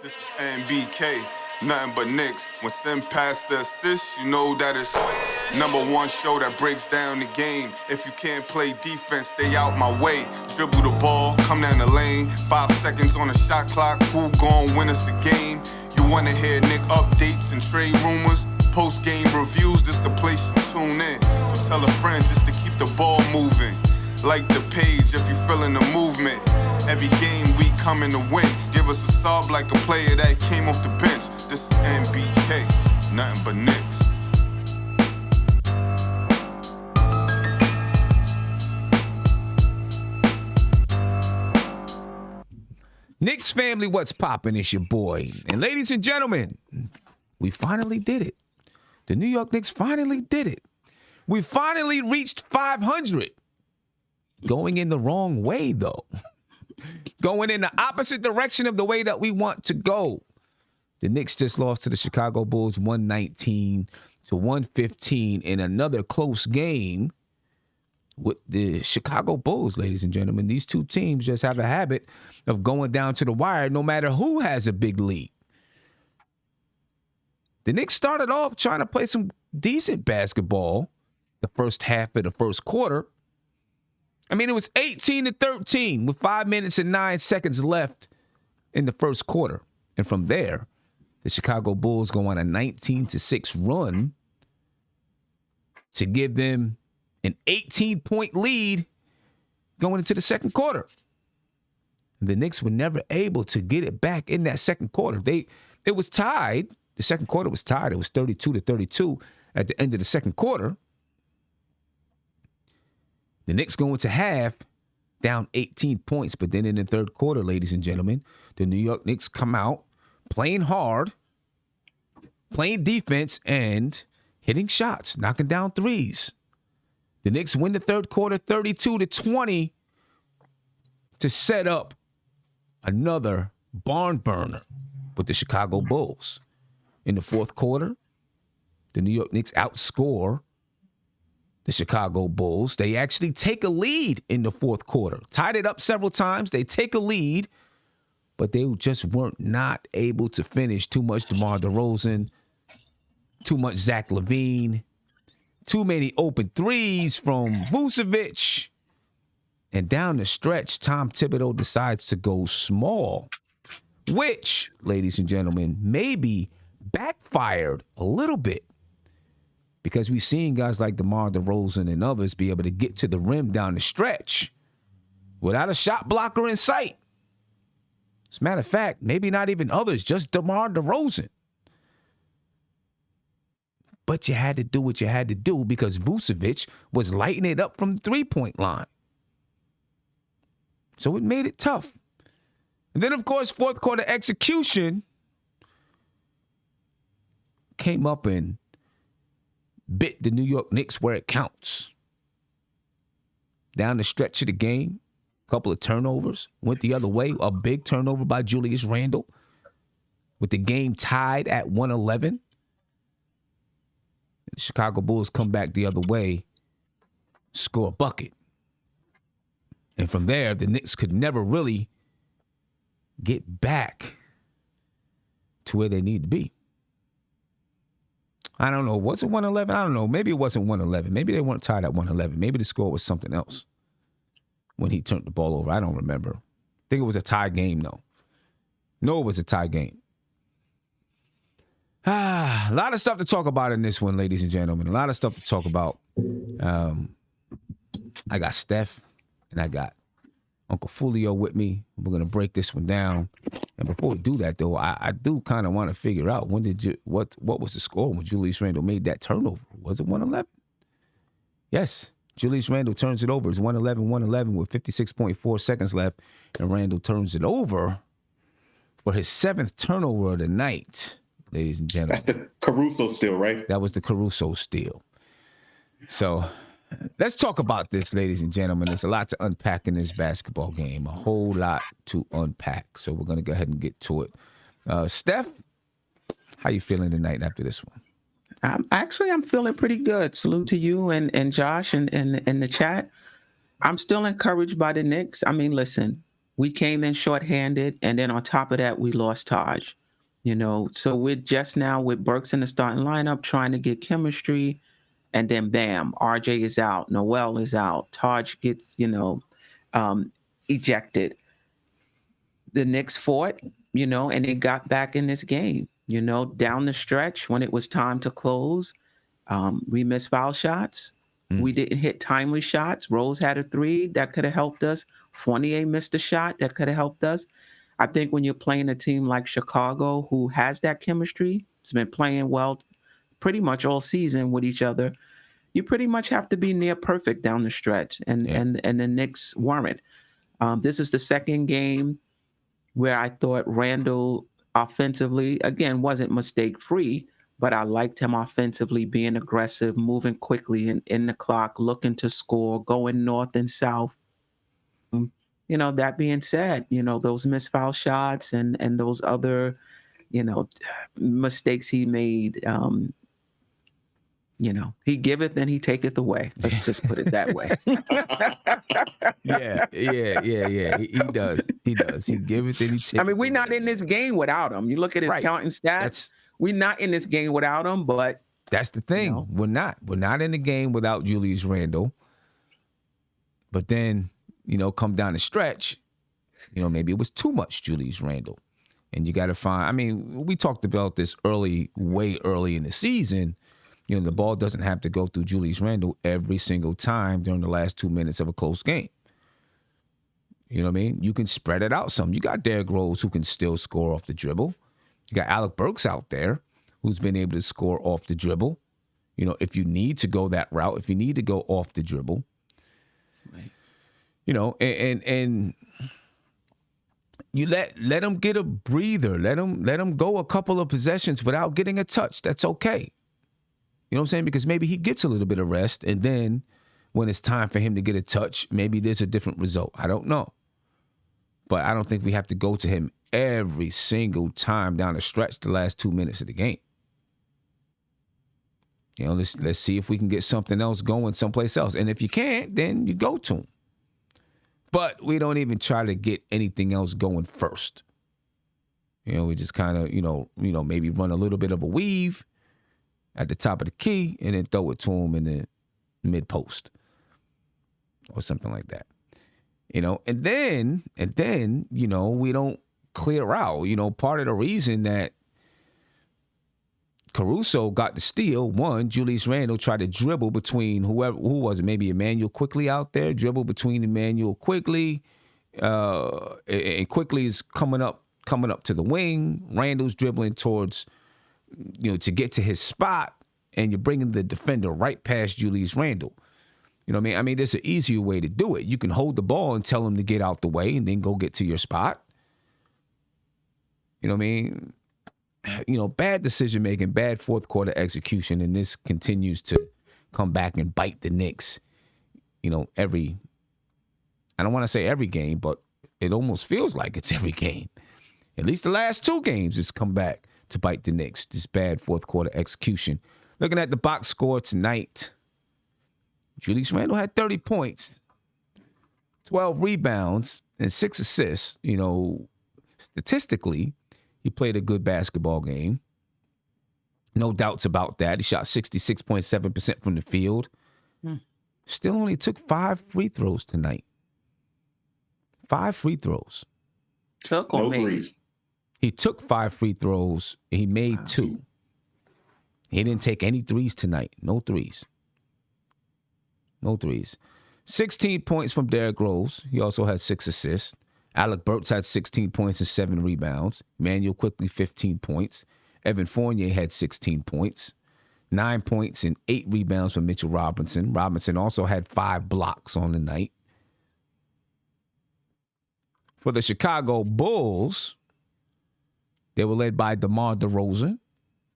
This is NBK, nothing but Knicks. When Sim passed the assist, you know that it's #1 show that breaks down the game. If you can't play defense, stay out my way. Dribble the ball, come down the lane. 5 seconds on the shot clock, who gon' win us the game? You wanna hear Nick updates and trade rumors? Post-game reviews, this the place to tune in. So tell a friend just to keep the ball moving. Like the page if you feeling the movement. Every game we coming to win. Give us a sub like a player that came off the bench. This is NBK, nothing but Knicks. Knicks family, what's poppin'? It's your boy. And ladies and gentlemen, we finally did it. The New York Knicks finally did it. We finally reached 500. Going in the wrong way, though. Going in the opposite direction of the way that we want to go. The Knicks just lost to the Chicago Bulls 119-115 in another close game with the Chicago Bulls, ladies and gentlemen. These two teams just have a habit of going down to the wire no matter who has a big lead. The Knicks started off trying to play some decent basketball the first half of the first quarter. I mean, it was 18-13 with 5 minutes and 9 seconds left in the first quarter. And from there, the Chicago Bulls go on a 19-6 run to give them an 18-point lead going into the second quarter. The Knicks were never able to get it back in that second quarter. It was tied. The second quarter was tied. It was 32-32 at the end of the second quarter. The Knicks go into half down 18 points. But then in the third quarter, ladies and gentlemen, the New York Knicks come out playing hard, playing defense, and hitting shots, knocking down threes. The Knicks win the third quarter 32-20 to set up another barn burner with the Chicago Bulls. In the fourth quarter, the New York Knicks outscore the Chicago Bulls. They actually take a lead in the fourth quarter. Tied it up several times. They take a lead, but they just weren't not able to finish. Too much DeMar DeRozan, too much Zach LaVine, too many open threes from Vucevic. And down the stretch, Tom Thibodeau decides to go small, which, ladies and gentlemen, maybe backfired a little bit because we've seen guys like DeMar DeRozan and others be able to get to the rim down the stretch without a shot blocker in sight. As a matter of fact, maybe not even others, just DeMar DeRozan. But you had to do what you had to do because Vucevic was lighting it up from the three-point line. So it made it tough. And then, of course, fourth quarter execution came up and bit the New York Knicks where it counts. Down the stretch of the game, a couple of turnovers, went the other way. A big turnover by Julius Randle with the game tied at 111. The Chicago Bulls come back the other way, score a bucket. And from there, the Knicks could never really get back to where they need to be. I don't know. Was it 111? I don't know. Maybe it wasn't 111. Maybe they weren't tied at 111. Maybe the score was something else when he turned the ball over. I don't remember. I think it was a tie game, though. No, it was a tie game. A lot of stuff to talk about in this one, ladies and gentlemen. A lot of stuff to talk about. I got Steph and I got Uncle Fulio with me. We're going to break this one down. And before we do that, though, I do kind of want to figure out what was the score when Julius Randle made that turnover? Was it 111? Yes. Julius Randle turns it over. It's 111 with 56.4 seconds left. And Randle turns it over for his 7th turnover of the night, ladies and gentlemen. That's the Caruso steal, right? That was the Caruso steal. So let's talk about this, ladies and gentlemen. There's a lot to unpack in this basketball game. A whole lot to unpack. So we're going to go ahead and get to it. Steph, how you feeling tonight after this one? I'm feeling pretty good. Salute to you and Josh and the chat. I'm still encouraged by the Knicks. I mean, listen, we came in shorthanded, and then on top of that, we lost Taj. So we're just now with Burks in the starting lineup trying to get chemistry, and then bam, RJ is out, Noel is out, Taj gets ejected. The Knicks fought, and they got back in this game. Down the stretch when it was time to close, we missed foul shots. We didn't hit timely shots. Rose had a 3 that could have helped us. Fournier missed a shot that could have helped us. I think when you're playing a team like Chicago, who has that chemistry, it's been playing well pretty much all season with each other, you pretty much have to be near perfect down the stretch, and the Knicks weren't. This is the second game where I thought Randall offensively, again, wasn't mistake-free, but I liked him offensively, being aggressive, moving quickly in the clock, looking to score, going north and south. That being said, those missed foul shots and those other, mistakes he made, he giveth and he taketh away. Let's just put it that way. Yeah. He does. He giveth and he taketh. I mean, we're not in this game without him. You look at his counting stats. We're not in this game without him, but that's the thing. We're not in the game without Julius Randle. But then, come down the stretch, maybe it was too much Julius Randle. And you got to find, I mean, we talked about this way early in the season. The ball doesn't have to go through Julius Randle every single time during the last 2 minutes of a close game. You know what I mean? You can spread it out some. You got Derrick Rose who can still score off the dribble. You got Alec Burks out there who's been able to score off the dribble. If you need to go that route, if you need to go off the dribble. Right. And you let them get a breather. Let them go a couple of possessions without getting a touch. That's okay. You know what I'm saying? Because maybe he gets a little bit of rest, and then when it's time for him to get a touch, maybe there's a different result. I don't know. But I don't think we have to go to him every single time down the stretch the last 2 minutes of the game. Let's see if we can get something else going someplace else. And if you can't, then you go to him. But we don't even try to get anything else going first. We just kind of, maybe run a little bit of a weave at the top of the key and then throw it to him in the mid post or something like that. And then, we don't clear out. Part of the reason that Caruso got the steal, one, Julius Randle tried to dribble between who was it? Maybe Emmanuel Quickly out there, dribble between Emmanuel Quickly, and Quickly is coming up to the wing. Randle's dribbling towards, to get to his spot, and you're bringing the defender right past Julius Randle. You know what I mean? I mean, there's an easier way to do it. You can hold the ball and tell him to get out the way and then go get to your spot. You know what I mean? Bad decision-making, bad fourth quarter execution, and this continues to come back and bite the Knicks, I don't want to say every game, but it almost feels like it's every game. At least the last 2 games it's come back to bite the Knicks, this bad fourth quarter execution. Looking at the box score tonight, Julius Randle had 30 points, 12 rebounds, and 6 assists. Statistically, he played a good basketball game. No doubts about that. He shot 66.7% from the field. Still only took 5 free throws tonight. 5 free throws. Took or made? Threes. He took 5 free throws. He made 2. He didn't take any threes tonight. No threes. 16 points from Derrick Rose. He also had 6 assists. Alec Burks had 16 points and 7 rebounds. Emmanuel Quickly, 15 points. Evan Fournier had 16 points. 9 points and 8 rebounds from Mitchell Robinson. Robinson also had 5 blocks on the night. For the Chicago Bulls, they were led by DeMar DeRozan.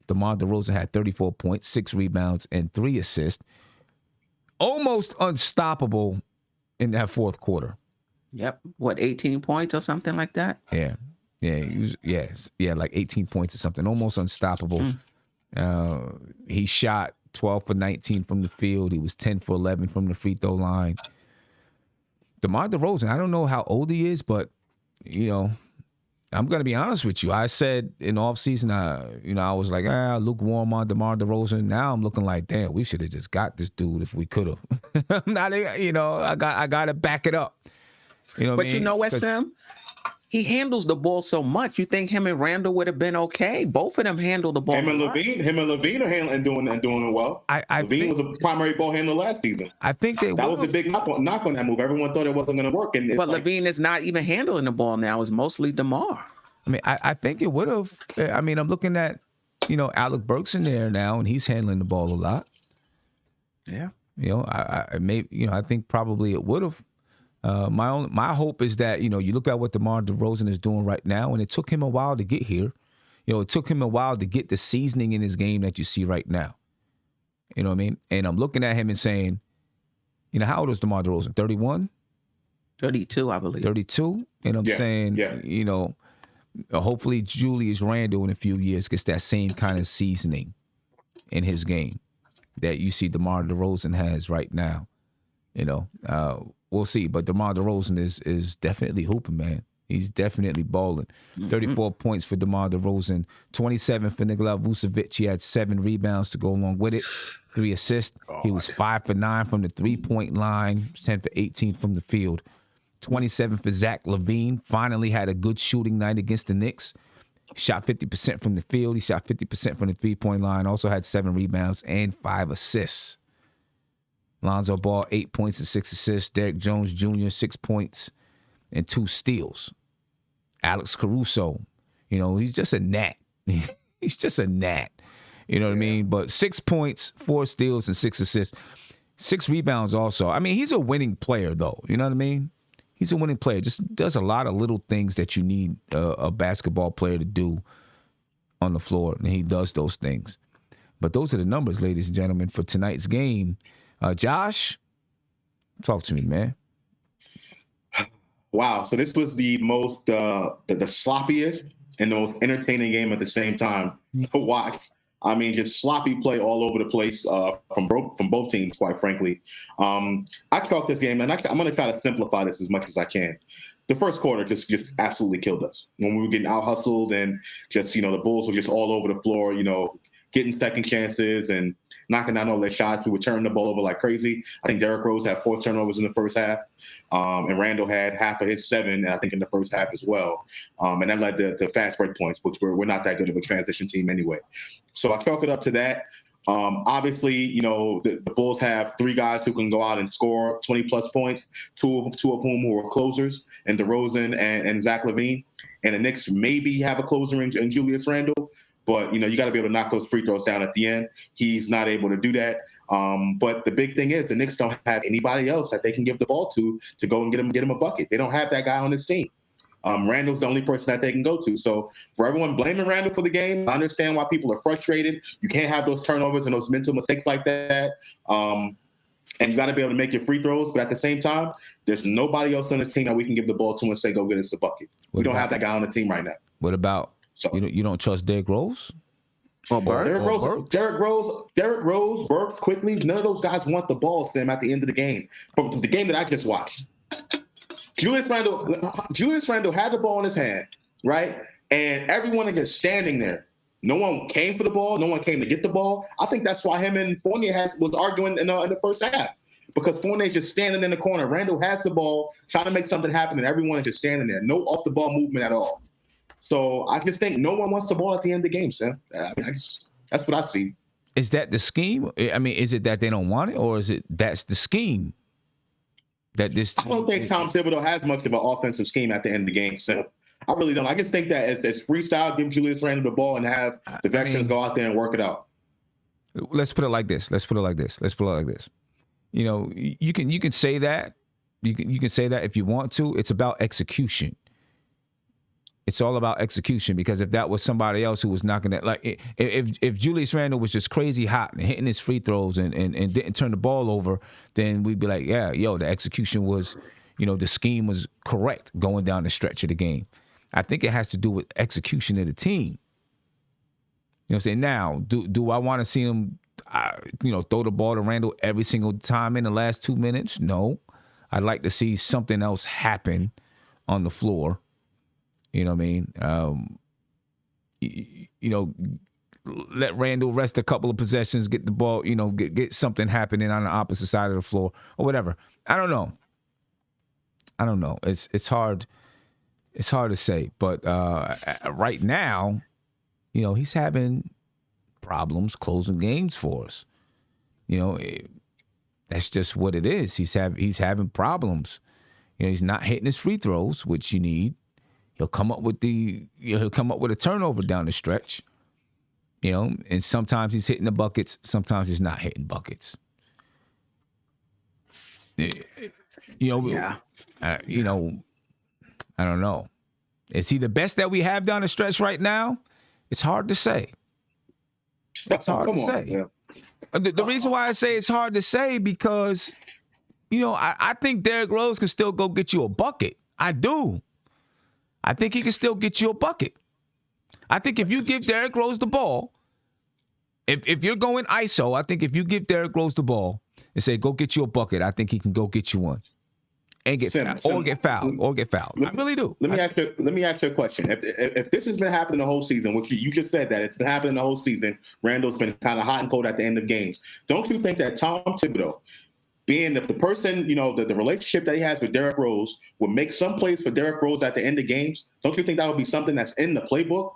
DeMar DeRozan had 34 points, 6 rebounds, and 3 assists. Almost unstoppable in that fourth quarter. Yep. 18 points or something like that? Yeah. Like 18 points or something. Almost unstoppable. He shot 12 for 19 from the field. He was 10 for 11 from the free throw line. DeMar DeRozan, I don't know how old he is, but I'm going to be honest with you. I said in offseason, I was like, lukewarm on DeMar DeRozan. Now I'm looking like, damn, we should have just got this dude if we could have. I'm not, I got to back it up. You know what I mean? But you know what, Sam? He handles the ball so much. You think him and Randall would have been okay? Both of them handle the ball. Him and Levine are handling and doing well. Levine was a primary ball handler last season. I think that was a big knock on that move. Everyone thought it wasn't going to work. But Levine is not even handling the ball now. It's mostly DeMar. I mean, I think it would have. I mean, I'm looking at, Alec Burks in there now, and he's handling the ball a lot. Yeah. I think probably it would have. My hope is that, you look at what DeMar DeRozan is doing right now, and it took him a while to get here. It took him a while to get the seasoning in his game that you see right now. You know what I mean? And I'm looking at him and saying, how old is DeMar DeRozan? 31? 32, I believe. 32? And I'm saying, hopefully Julius Randle in a few years gets that same kind of seasoning in his game that you see DeMar DeRozan has right now. We'll see. But DeMar DeRozan is definitely hooping, man. He's definitely balling. 34 points for DeMar DeRozan, 27 for Nikola Vucevic. He had 7 rebounds to go along with it, 3 assists. He was 5 for 9 from the 3-point line, 10 for 18 from the field. 27 for Zach LaVine. Finally had a good shooting night against the Knicks. Shot 50% from the field. He shot 50% from the 3-point line. Also had 7 rebounds and 5 assists. Lonzo Ball, 8 points and 6 assists. Derrick Jones Jr., 6 points and 2 steals. Alex Caruso, he's just a gnat. He's just a gnat. You know what I mean? But 6 points, 4 steals, and 6 assists. 6 rebounds also. I mean, he's a winning player, though. You know what I mean? He's a winning player. Just does a lot of little things that you need a basketball player to do on the floor, and he does those things. But those are the numbers, ladies and gentlemen, for tonight's game. Josh, talk to me, man. Wow. So this was the most, the sloppiest and the most entertaining game at the same time to watch. I mean, just sloppy play all over the place from both teams, quite frankly. I chalk this game, and I'm going to try to simplify this as much as I can. The first quarter just absolutely killed us. When we were getting out-hustled and just, the Bulls were just all over the floor, getting second chances and knocking down all their shots. We were turning the ball over like crazy. I think Derrick Rose had 4 turnovers in the first half, and Randall had half of his 7, I think, in the first half as well. And that led to fast break points, which we're not that good of a transition team anyway. So I chalk it up to that. Obviously, the Bulls have 3 guys who can go out and score 20-plus points, two of whom who are closers, and DeRozan and Zach LaVine. And the Knicks maybe have a closer in Julius Randle. But, you got to be able to knock those free throws down at the end. He's not able to do that. But the big thing is the Knicks don't have anybody else that they can give the ball to go and get him a bucket. They don't have that guy on this team. Randall's the only person that they can go to. So for everyone blaming Randall for the game, I understand why people are frustrated. You can't have those turnovers and those mental mistakes like that. And you got to be able to make your free throws. But at the same time, there's nobody else on this team that we can give the ball to and say, go get us a bucket. We don't have that guy on the team right now. What about? So, you don't trust Derrick Rose? Or Derrick Rose, Burks, quickly. None of those guys want the ball, Sam, at the end of the game. From the game that I just watched. Julius Randle had the ball in his hand, right? And everyone is just standing there. No one came for the ball. No one came to get the ball. I think that's why him and Fournier was arguing in the first half. Because Fournier's just standing in the corner. Randle has the ball, trying to make something happen, and everyone is just standing there. No off-the-ball movement at all. So I just think no one wants the ball at the end of the game, Sam. I mean, that's what I see. Is that the scheme? I mean, is it that they don't want it, or is it that's the scheme? That this I don't think Tom Thibodeau has much of an offensive scheme at the end of the game, so I really don't. I just think that as freestyle, give Julius Randle the ball and have the veterans go out there and work it out. Let's put it like this. You can say that. You can say that if you want to. It's about execution. It's all about execution, because if that was somebody else who was knocking that, like if Julius Randle was just crazy hot and hitting his free throws and didn't turn the ball over, then we'd be like, yeah, the execution was, the scheme was correct going down the stretch of the game. I think it has to do with execution of the team. You know what I'm saying? Now, do I want to see him, throw the ball to Randle every single time in the last 2 minutes? No. I'd like to see something else happen on the floor. You know what I mean? You know, let Randall rest a couple of possessions, get the ball, you know, get something happening on the opposite side of the floor or whatever. I don't know. It's hard. It's hard to say. But right now, you know, he's having problems closing games for us. You know, that's just what it is. He's having problems. You know, he's not hitting his free throws, which you need. He'll come up with a turnover down the stretch. You know, and sometimes he's hitting the buckets, sometimes he's not hitting buckets. You know, you know, I don't know. Is he the best that we have down the stretch right now? It's hard to say. It's hard to say. Yeah. The reason why I say it's hard to say because, you know, I think Derrick Rose can still go get you a bucket. I do. I think he can still get you a bucket. I think if you give Derrick Rose the ball, if you're going ISO, I think if you give Derrick Rose the ball and say, go get you a bucket, I think he can go get you one. And get fouled. I really do. Let me ask you a question. If this has been happening the whole season, which you just said that it's been happening the whole season, Randall's been kind of hot and cold at the end of games. Don't you think that Tom Thibodeau, being the person, you know, the relationship that he has with Derrick Rose, would make some plays for Derrick Rose at the end of games? Don't you think that would be something that's in the playbook?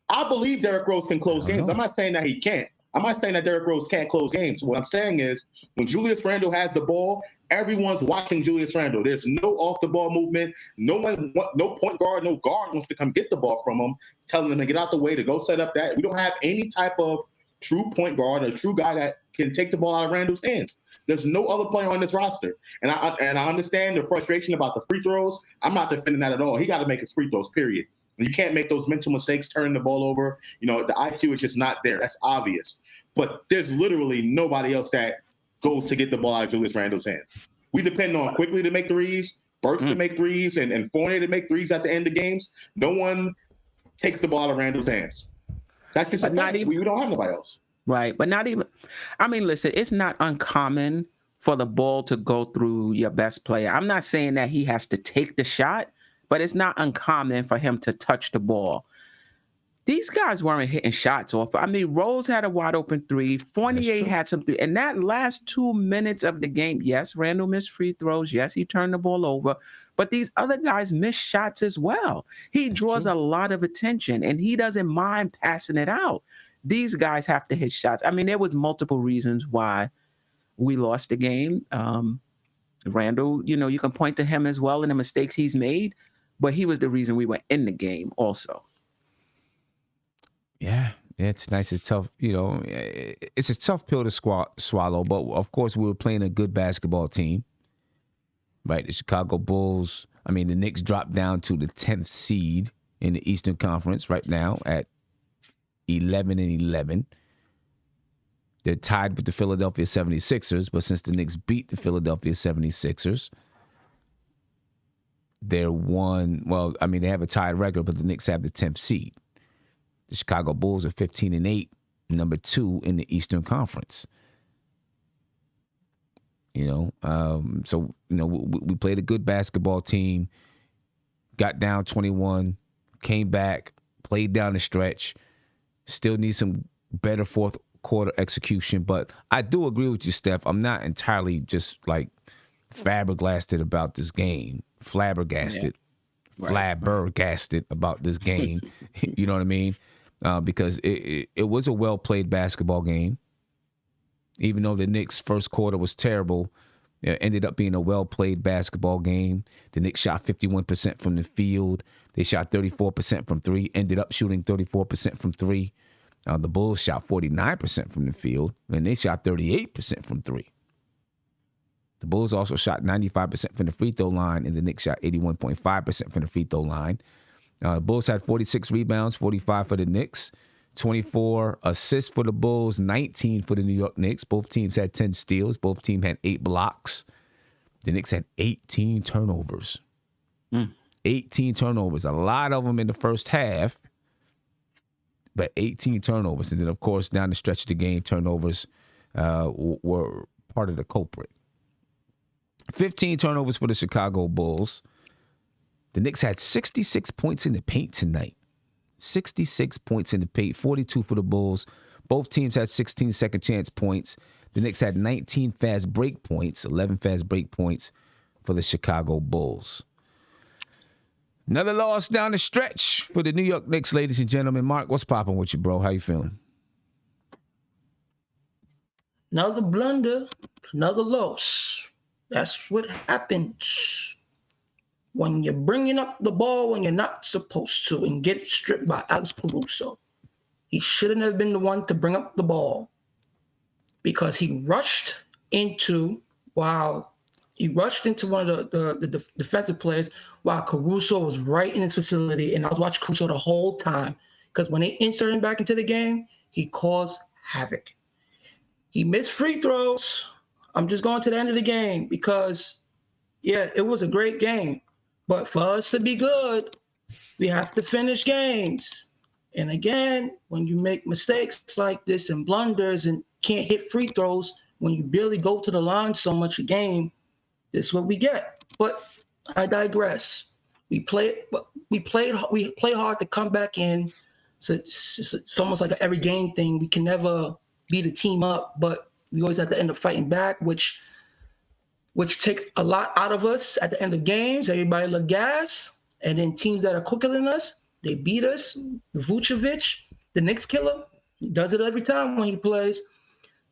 I believe Derrick Rose can close games. I'm not saying that he can't. I'm not saying that Derrick Rose can't close games. What I'm saying is when Julius Randle has the ball, everyone's watching Julius Randle. There's no off-the-ball movement. No point guard, no guard wants to come get the ball from him, telling him to get out the way, to go set up that. We don't have any type of true point guard, a true guy that can take the ball out of Randle's hands. There's no other player on this roster. And I understand the frustration about the free throws. I'm not defending that at all. He got to make his free throws, period. You can't make those mental mistakes, turning the ball over. You know, the IQ is just not there. That's obvious. But there's literally nobody else that goes to get the ball out of Julius Randle's hands. We depend on Quickly to make threes, Burks to make threes, and Fournier to make threes at the end of games. No one takes the ball out of Randle's hands. That's just we don't have nobody else. Right, but not even. I mean, listen, it's not uncommon for the ball to go through your best player. I'm not saying that he has to take the shot, but it's not uncommon for him to touch the ball. These guys weren't hitting shots off. I mean, Rose had a wide open three. Fournier had some three. And that last 2 minutes of the game, yes, Randall missed free throws. Yes, he turned the ball over. But these other guys miss shots as well. He draws a lot of attention, and he doesn't mind passing it out. These guys have to hit shots. I mean, there was multiple reasons why we lost the game. Randall, you know, you can point to him as well and the mistakes he's made, but he was the reason we were in the game also. Yeah, it's nice. It's tough. You know, it's a tough pill to swallow, but of course we were playing a good basketball team, right? The Chicago Bulls, I mean, the Knicks dropped down to the 10th seed in the Eastern Conference right now at 11-11. They're tied with the Philadelphia 76ers, but since the Knicks beat the Philadelphia 76ers, they're they have a tied record, but the Knicks have the 10th seed. The Chicago Bulls are 15-8, number 2 in the Eastern Conference. You know, so, you know, we played a good basketball team, got down 21, came back, played down the stretch, still need some better fourth quarter execution. But I do agree with you, Steph. I'm not entirely just like flabbergasted about this game. Flabbergasted about this game. You know what I mean? Because it was a well-played basketball game. Even though the Knicks' first quarter was terrible, it ended up being a well-played basketball game. The Knicks shot 51% from the field. They shot 34% from three, ended up shooting 34% from three. The Bulls shot 49% from the field, and they shot 38% from three. The Bulls also shot 95% from the free throw line, and the Knicks shot 81.5% from the free throw line. The Bulls had 46 rebounds, 45 for the Knicks, 24 assists for the Bulls, 19 for the New York Knicks. Both teams had 10 steals. Both teams had 8 blocks. The Knicks had 18 turnovers. 18 turnovers, a lot of them in the first half, but 18 turnovers. And then, of course, down the stretch of the game, turnovers were part of the culprit. 15 turnovers for the Chicago Bulls. The Knicks had 66 points in the paint tonight. 66 points in the paint, 42 for the Bulls. Both teams had 16 second chance points. The Knicks had 19 fast break points, 11 fast break points for the Chicago Bulls. Another loss down the stretch for the New York Knicks, ladies and gentlemen. Mark, what's popping with you, bro? How you feeling? Another blunder, another loss. That's what happens when you're bringing up the ball when you're not supposed to and get stripped by Alex Caruso. He shouldn't have been the one to bring up the ball because he rushed into one of the defensive players while Caruso was right in his facility. And I was watching Caruso the whole time because when they inserted him back into the game, he caused havoc. He missed free throws. I'm just going to the end of the game because, yeah, it was a great game. But for us to be good, we have to finish games. And again, when you make mistakes like this and blunders and can't hit free throws, when you barely go to the line so much a game, this is what we get. But I digress. We played hard to come back in. So it's almost like an every game thing. We can never beat a team up, but we always have to end up fighting back, which take a lot out of us at the end of games. Everybody look gas, and then teams that are quicker than us, they beat us. Vucevic, the Knicks killer, he does it every time when he plays.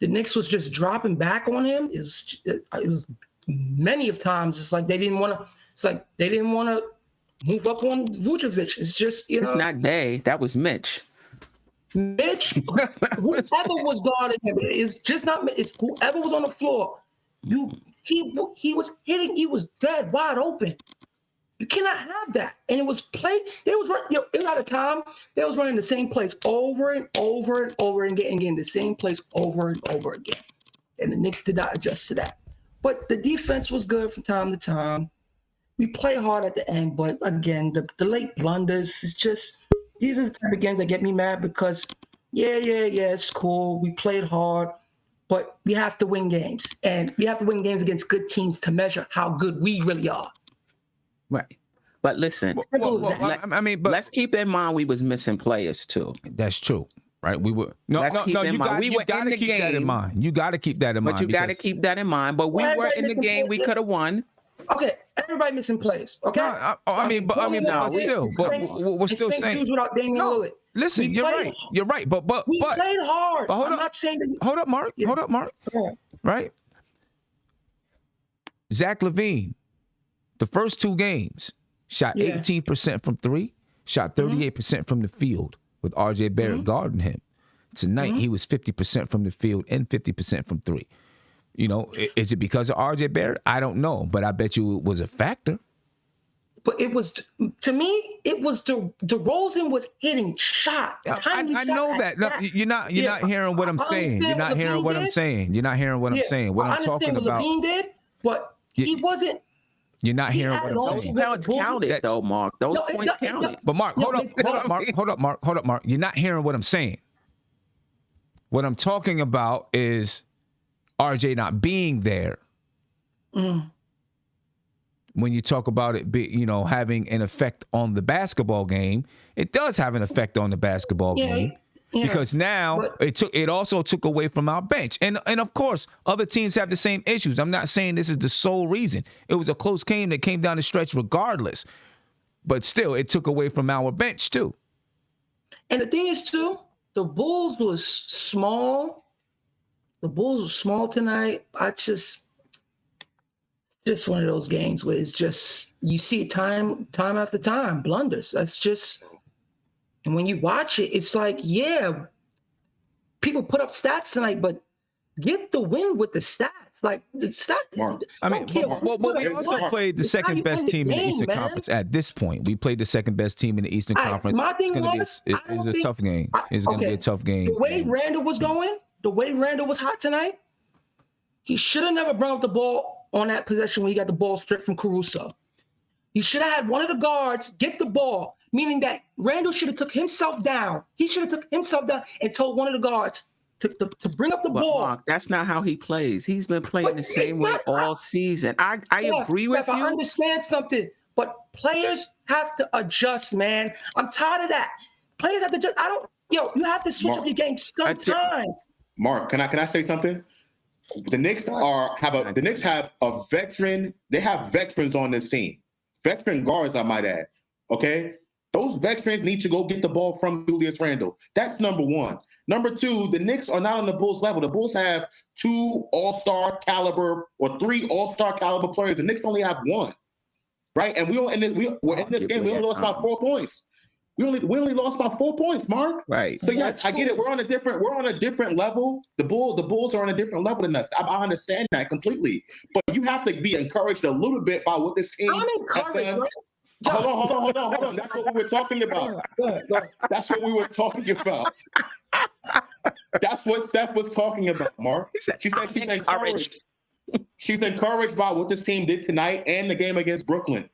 The Knicks was just dropping back on him. It was many of times. It's like they didn't want to move up on Vucevic. It's just It's not they. That was Mitch. Mitch, whoever was guarding him, it's just not. It's whoever was on the floor. He was hitting. He was dead wide open. You cannot have that. And it was play. They was running. It was out of time. They was running the same place over and over and over and getting the same place over and over again. And the Knicks did not adjust to that. But the defense was good from time to time. We play hard at the end, but again, the late blunders is just. These are the type of games that get me mad because, yeah, it's cool. We played hard, but we have to win games. And we have to win games against good teams to measure how good we really are. Right. But listen, let's keep in mind we was missing players too. That's true. Right? We were You got to keep that in mind. You got to keep that in mind. But you got to keep that in mind. But we were in the game. We could have won. Okay, everybody missing plays. Okay, we're still saying. Without Damian Lillard. Listen, you're right. But we played hard. But I'm not saying that. Hold up, Mark. Yeah. Hold up, Mark. Yeah. Right. Zach LaVine, the first two games, shot 18% from three, shot 38% from the field with R.J. Barrett guarding him. Tonight, he was 50% from the field and 50% from three. You know, is it because of R.J. Barrett? I don't know, but I bet you it was a factor. But it was, to me, it was DeRozan was hitting shot. I know that. No, you're not hearing what I'm saying. You're not hearing what I'm saying. You're not hearing what I'm saying. What I'm talking about. LaVine did, but he wasn't. You're not hearing what I'm saying. Those points counted, though, Mark. Those points counted. But Mark, hold up, Mark. You're not hearing what I'm saying. What I'm talking about is RJ not being there. When you talk about it, having an effect on the basketball game, it does have an effect on the basketball game because now it also took away from our bench, and of course other teams have the same issues. I'm not saying this is the sole reason. It was a close game that came down the stretch, regardless, but still it took away from our bench too. And the thing is too, the Bulls was small. The Bulls were small tonight. Just one of those games where it's just, you see it time after time, blunders. That's just, and when you watch it, it's like, yeah, people put up stats tonight, but get the win with the stats. Like, the stats. We also played the second best team in the Eastern Conference at this point. We played the second best team in the Eastern Conference. My thing was, it's a tough game. It's going to be a tough game. The way Randall was going, the way Randall was hot tonight, he should have never brought up the ball on that possession when he got the ball stripped from Caruso. You should have had one of the guards get the ball, meaning that Randall should have took himself down. He should have took himself down and told one of the guards to bring up the ball. Mark, that's not how he plays. He's been playing the same way all season. I agree with you. I understand something, But players have to adjust, man. I'm tired of that. Players have to adjust. You have to switch up your game sometimes. Mark, can I say something? The Knicks have a veteran. They have veterans on this team, veteran guards, I might add. Okay, those veterans need to go get the ball from Julius Randle. That's number one. Number two, the Knicks are not on the Bulls level. The Bulls have 2 all-star caliber or 3 all-star caliber players. The Knicks only have 1, right? And we're in this game. We only lost by 4 points. We only lost by 4 points, Mark. Right. So yeah, I get it. We're on a different level. The Bulls are on a different level than us. I understand that completely. But you have to be encouraged a little bit by what this team. I'm encouraged. Right? Hold on. That's what we were talking about. Go ahead. That's what we were talking about. That's what Steph was talking about, Mark. She said she's encouraged. She's encouraged by what this team did tonight and the game against Brooklyn.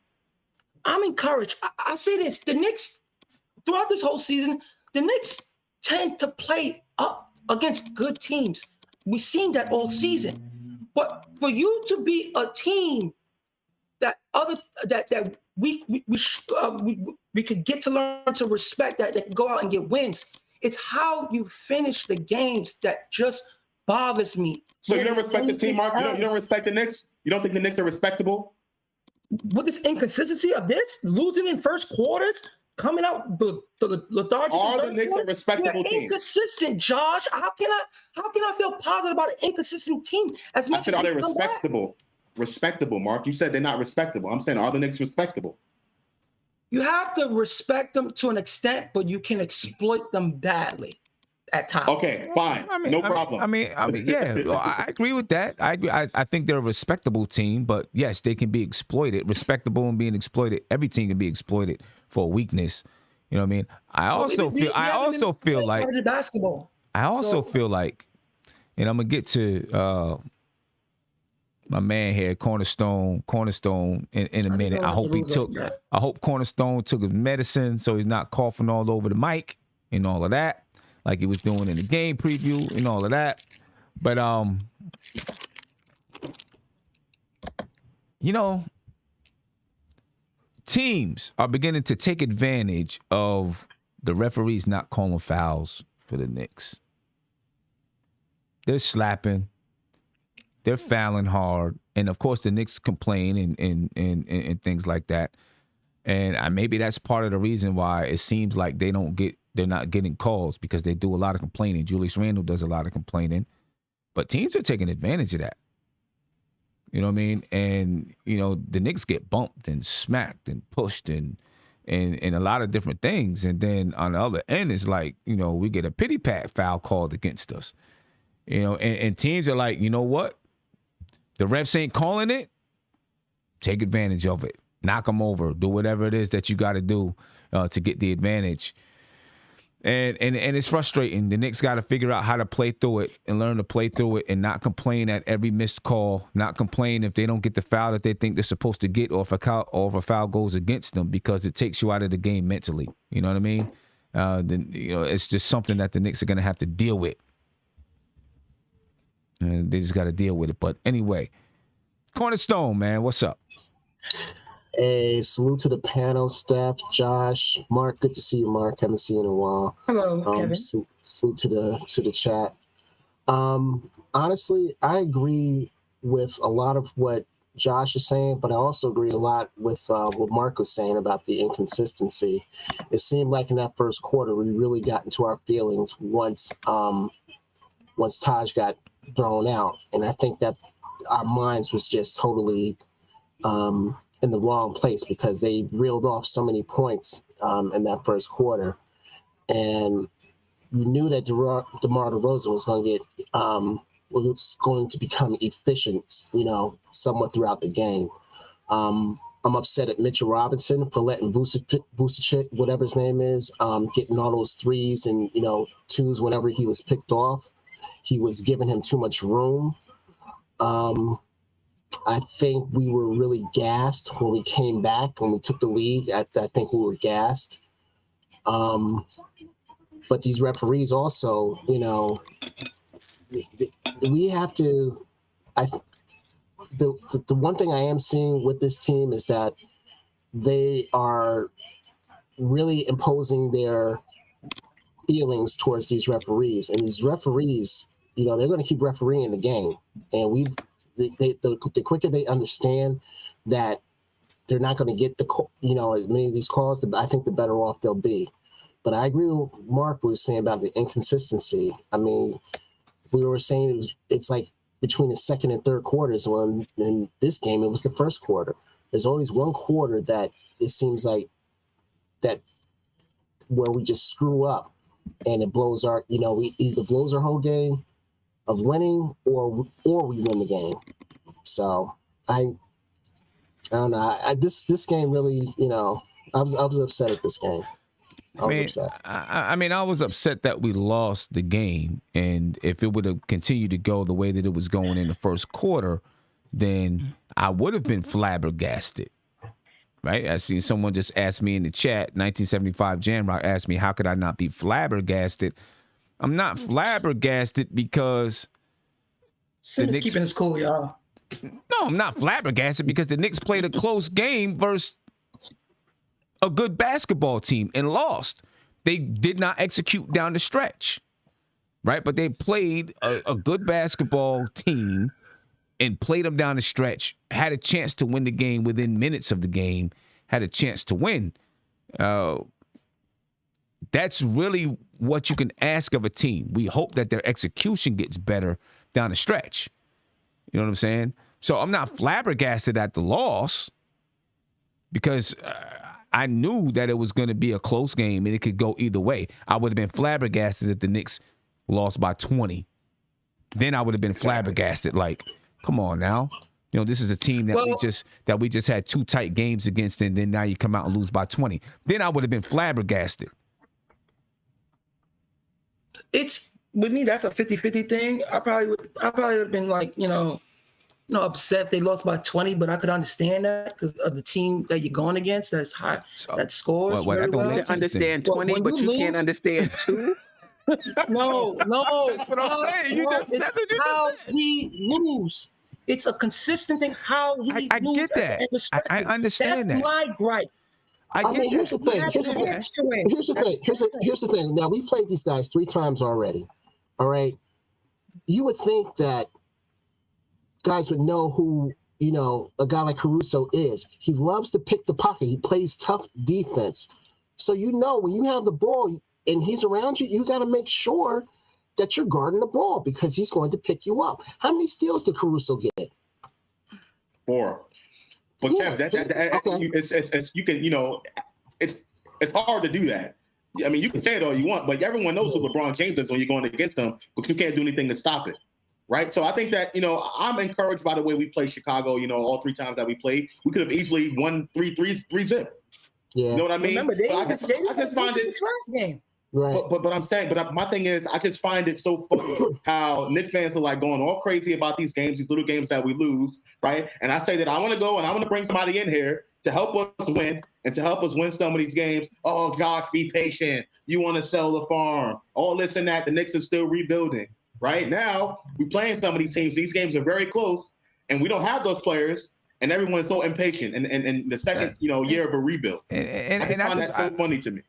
I'm encouraged. I say this: the Knicks, throughout this whole season, the Knicks tend to play up against good teams. We've seen that all season. But for you to be a team that we could get to learn to respect, that can go out and get wins. It's how you finish the games that just bothers me. So you don't respect the team, Mark? You don't respect the Knicks? You don't think the Knicks are respectable? With this inconsistency of this, losing in first quarters, coming out the lethargic. Are the Knicks a respectable team? Inconsistent, Josh. How can I feel positive about an inconsistent team? As much I said, as are they respectable? Respectable, Mark. You said they're not respectable. I'm saying, are the Knicks respectable? You have to respect them to an extent, but you can exploit them badly at times. Okay, fine. No problem. I mean, yeah, I agree with that. I think they're a respectable team, but yes, they can be exploited. Respectable and being exploited. Every team can be exploited for a weakness. You know what I mean? I also feel like basketball. I also feel like, and I'm gonna get to my man here, Cornerstone in a minute. I hope Cornerstone took his medicine so he's not coughing all over the mic and all of that, like he was doing in the game preview and all of that. But teams are beginning to take advantage of the referees not calling fouls for the Knicks. They're slapping. They're fouling hard, and of course the Knicks complain and things like that. And maybe that's part of the reason why it seems like they're not getting calls, because they do a lot of complaining. Julius Randle does a lot of complaining, but teams are taking advantage of that. You know what I mean? And the Knicks get bumped and smacked and pushed and a lot of different things. And then on the other end, it's like we get a pity pat foul called against us. And teams are like, you know what? The refs ain't calling it. Take advantage of it. Knock them over. Do whatever it is that you got to do to get the advantage. And it's frustrating. The Knicks got to figure out how to play through it and learn to play through it and not complain at every missed call. Not complain if they don't get the foul that they think they're supposed to get, or if a foul goes against them, because it takes you out of the game mentally. You know what I mean? It's just something that the Knicks are going to have to deal with. And they just got to deal with it. But anyway, Cornerstone, man, what's up? Hey, salute to the panel, Steph, Josh, Mark. Good to see you, Mark. Haven't seen you in a while. Hello, Kevin. Salute to the chat. Honestly, I agree with a lot of what Josh is saying, but I also agree a lot with what Mark was saying about the inconsistency. It seemed like in that first quarter, we really got into our feelings once Taj got thrown out, and I think that our minds was just totally in the wrong place, because they reeled off so many points in that first quarter, and you knew that DeMar DeRozan was going to become efficient, somewhat throughout the game. I'm upset at Mitchell Robinson for letting Vucevic, whatever his name is, getting all those threes and twos whenever he was picked off. He was giving him too much room. I think we were really gassed when we came back, when we took the lead. I think we were gassed. But these referees also, we have to. The one thing I am seeing with this team is that they are really imposing their feelings towards these referees, and these referees, they're going to keep refereeing the game, and the quicker they understand that they're not going to get as many of these calls, I think the better off they'll be. But I agree with what Mark was saying about the inconsistency. I mean, we were saying it's like between the second and third quarters. When in this game, it was the first quarter. There's always one quarter that it seems like that where we just screw up, and it blows we either blows our whole game of winning or we win the game. So I don't know. This game really, I was upset at this game. I was upset. I was upset that we lost the game, and if it would have continued to go the way that it was going in the first quarter, then I would have been flabbergasted. Right? I see someone just asked me in the chat, 1975 Jamrock asked me, how could I not be flabbergasted? I'm not flabbergasted because Simmons keeping his cool, y'all. No, I'm not flabbergasted because the Knicks played a close game versus a good basketball team and lost. They did not execute down the stretch, right? But they played a good basketball team and played them down the stretch, had a chance to win the game within minutes of the game, had a chance to win. That's really what you can ask of a team. We hope that their execution gets better down the stretch. You know what I'm saying? So I'm not flabbergasted at the loss because I knew that it was going to be a close game and it could go either way. I would have been flabbergasted if the Knicks lost by 20. Then I would have been flabbergasted like, come on now. This is a team that we just had 2 tight games against, and then now you come out and lose by 20. Then I would have been flabbergasted. It's with me, that's a 50-50 thing. I probably would have been like, upset if they lost by 20, but I could understand that because of the team that you're going against that's high, that scores very well. You understand 20, but you can't understand 2? No. That's what I'm saying. That's what you how just said. we lose. It's a consistent thing. How we lose. I get that. I understand that's that. my gripe. Here's the thing. Here's the thing. Now, we played these guys 3 times already. All right. You would think that guys would know who, a guy like Caruso is. He loves to pick the pocket. He plays tough defense. So, when you have the ball and he's around you, you got to make sure that you're guarding the ball because he's going to pick you up. How many steals did Caruso get? 4. But Yes, Kev, it's you can, it's hard to do that. I mean, you can say it all you want, but everyone knows who LeBron James is when you're going against him, but you can't do anything to stop it. Right. So I think that, I'm encouraged by the way we played Chicago, all 3 times that we played. We could have easily won 3-0. Yeah. You know what I mean? Remember, I just find it this last game. Right. But I'm saying, my thing is, I just find it so funny how Knicks fans are like going all crazy about these games, these little games that we lose, right? And I say that I want to go and I want to bring somebody in here to help us win and to help us win some of these games. Oh, Josh, be patient. You want to sell the farm. All this and that. The Knicks are still rebuilding. Right now, we're playing some of these teams. These games are very close, and we don't have those players. And everyone's so impatient, and the second, year of a rebuild. And I find that so funny to me.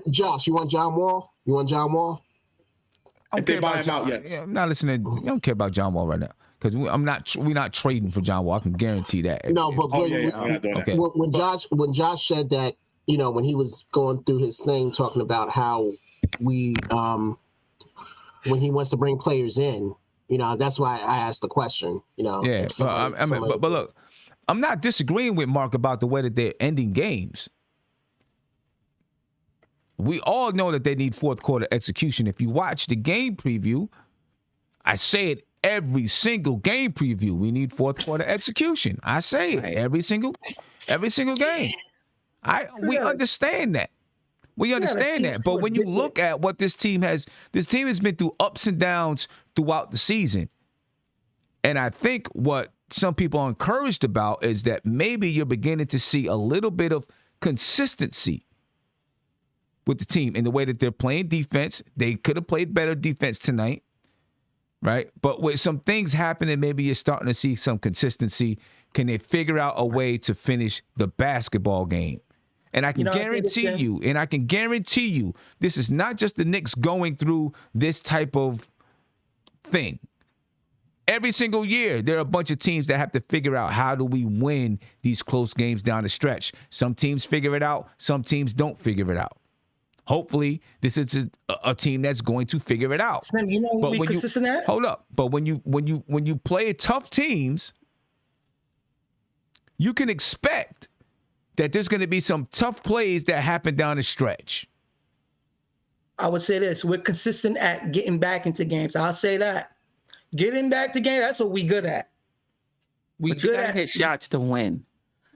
Josh, you want John Wall? You want John Wall? If they buy him out, yes. Yeah, I'm not listening. I don't care about John Wall right now because we're not trading for John Wall. I can guarantee that. No, but Okay. When Josh said that, when he was going through his thing talking about how we when he wants to bring players in. That's why I asked the question. Yeah, but look, I'm not disagreeing with Mark about the way that they're ending games. We all know that they need fourth quarter execution. If you watch the game preview, I say it every single game preview. We need fourth quarter execution. I say it every single game. We understand that. We understand that. But when you look at what this team has been through ups and downs throughout the season. And I think what some people are encouraged about is that maybe you're beginning to see a little bit of consistency with the team in the way that they're playing defense. They could have played better defense tonight, right? But with some things happening, maybe you're starting to see some consistency can they figure out a way to finish the basketball game. And I can guarantee you, this is not just the Knicks going through this type of thing. Every single year, there are a bunch of teams that have to figure out how do we win these close games down the stretch. Some teams figure it out. Some teams don't figure it out. Hopefully, this is a team that's going to figure it out. Slim, you know what we consistent at? Hold up. But when you play tough teams, you can expect that there's going to be some tough plays that happen down the stretch. I would say this. We're consistent at getting back into games. I'll say that. Getting back to games, that's what we good at. We good at hit shots to win.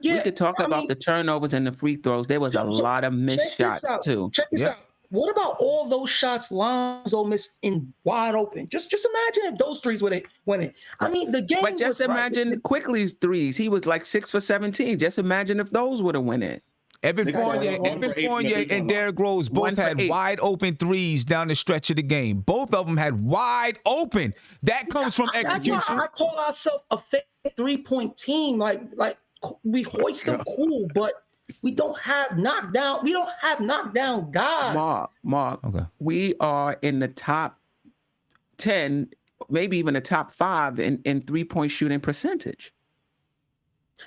Yeah, we could talk about the turnovers and the free throws. There was a lot of missed shots too. Check this out. What about all those shots Lonzo missed in wide open? Just imagine if those threes went in. I mean, the game. But just imagine Quickly's threes. He was like 6 for 17. Just imagine if those would have went in. Evan Fournier and Derrick Rose both had wide open threes down the stretch of the game. Both of them had wide open. That comes from execution. That's why I call ourselves a fake 3-point team. Like we hoist them cool, but we don't have knockdown. We don't have knockdown guys. Mark. Okay. We are in the top 10, maybe even the top 5 in 3-point shooting percentage.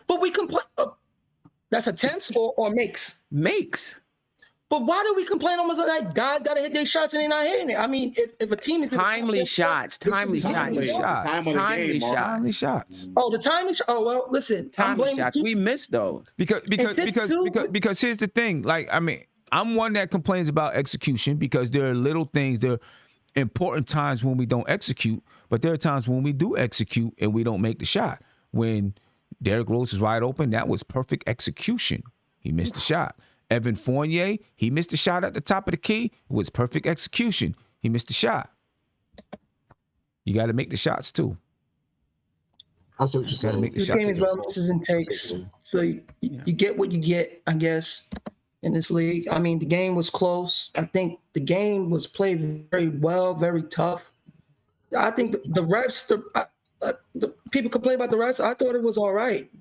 But we complain. That's attempts or makes? Makes. But why do we complain almost like guys got to hit their shots and they're not hitting it? I mean, if a team is timely shots. Time of the game, shots. Oh, the timing shot. Oh well, listen. Timely shots. We missed those because here's the thing. Like, I mean, I'm one that complains about execution because there are little things. There are important times when we don't execute, but there are times when we do execute and we don't make the shot. When Derrick Rose is wide open, that was perfect execution. He missed the shot. Evan Fournier, he missed the shot at the top of the key. It was perfect execution. He missed the shot. You got to make the shots too. I see what you're saying. This game is about misses and takes. So you get what you get, I guess, in this league. I mean, the game was close. I think the game was played very well, very tough. I think the refs, the people complain about the refs. I thought it was all right.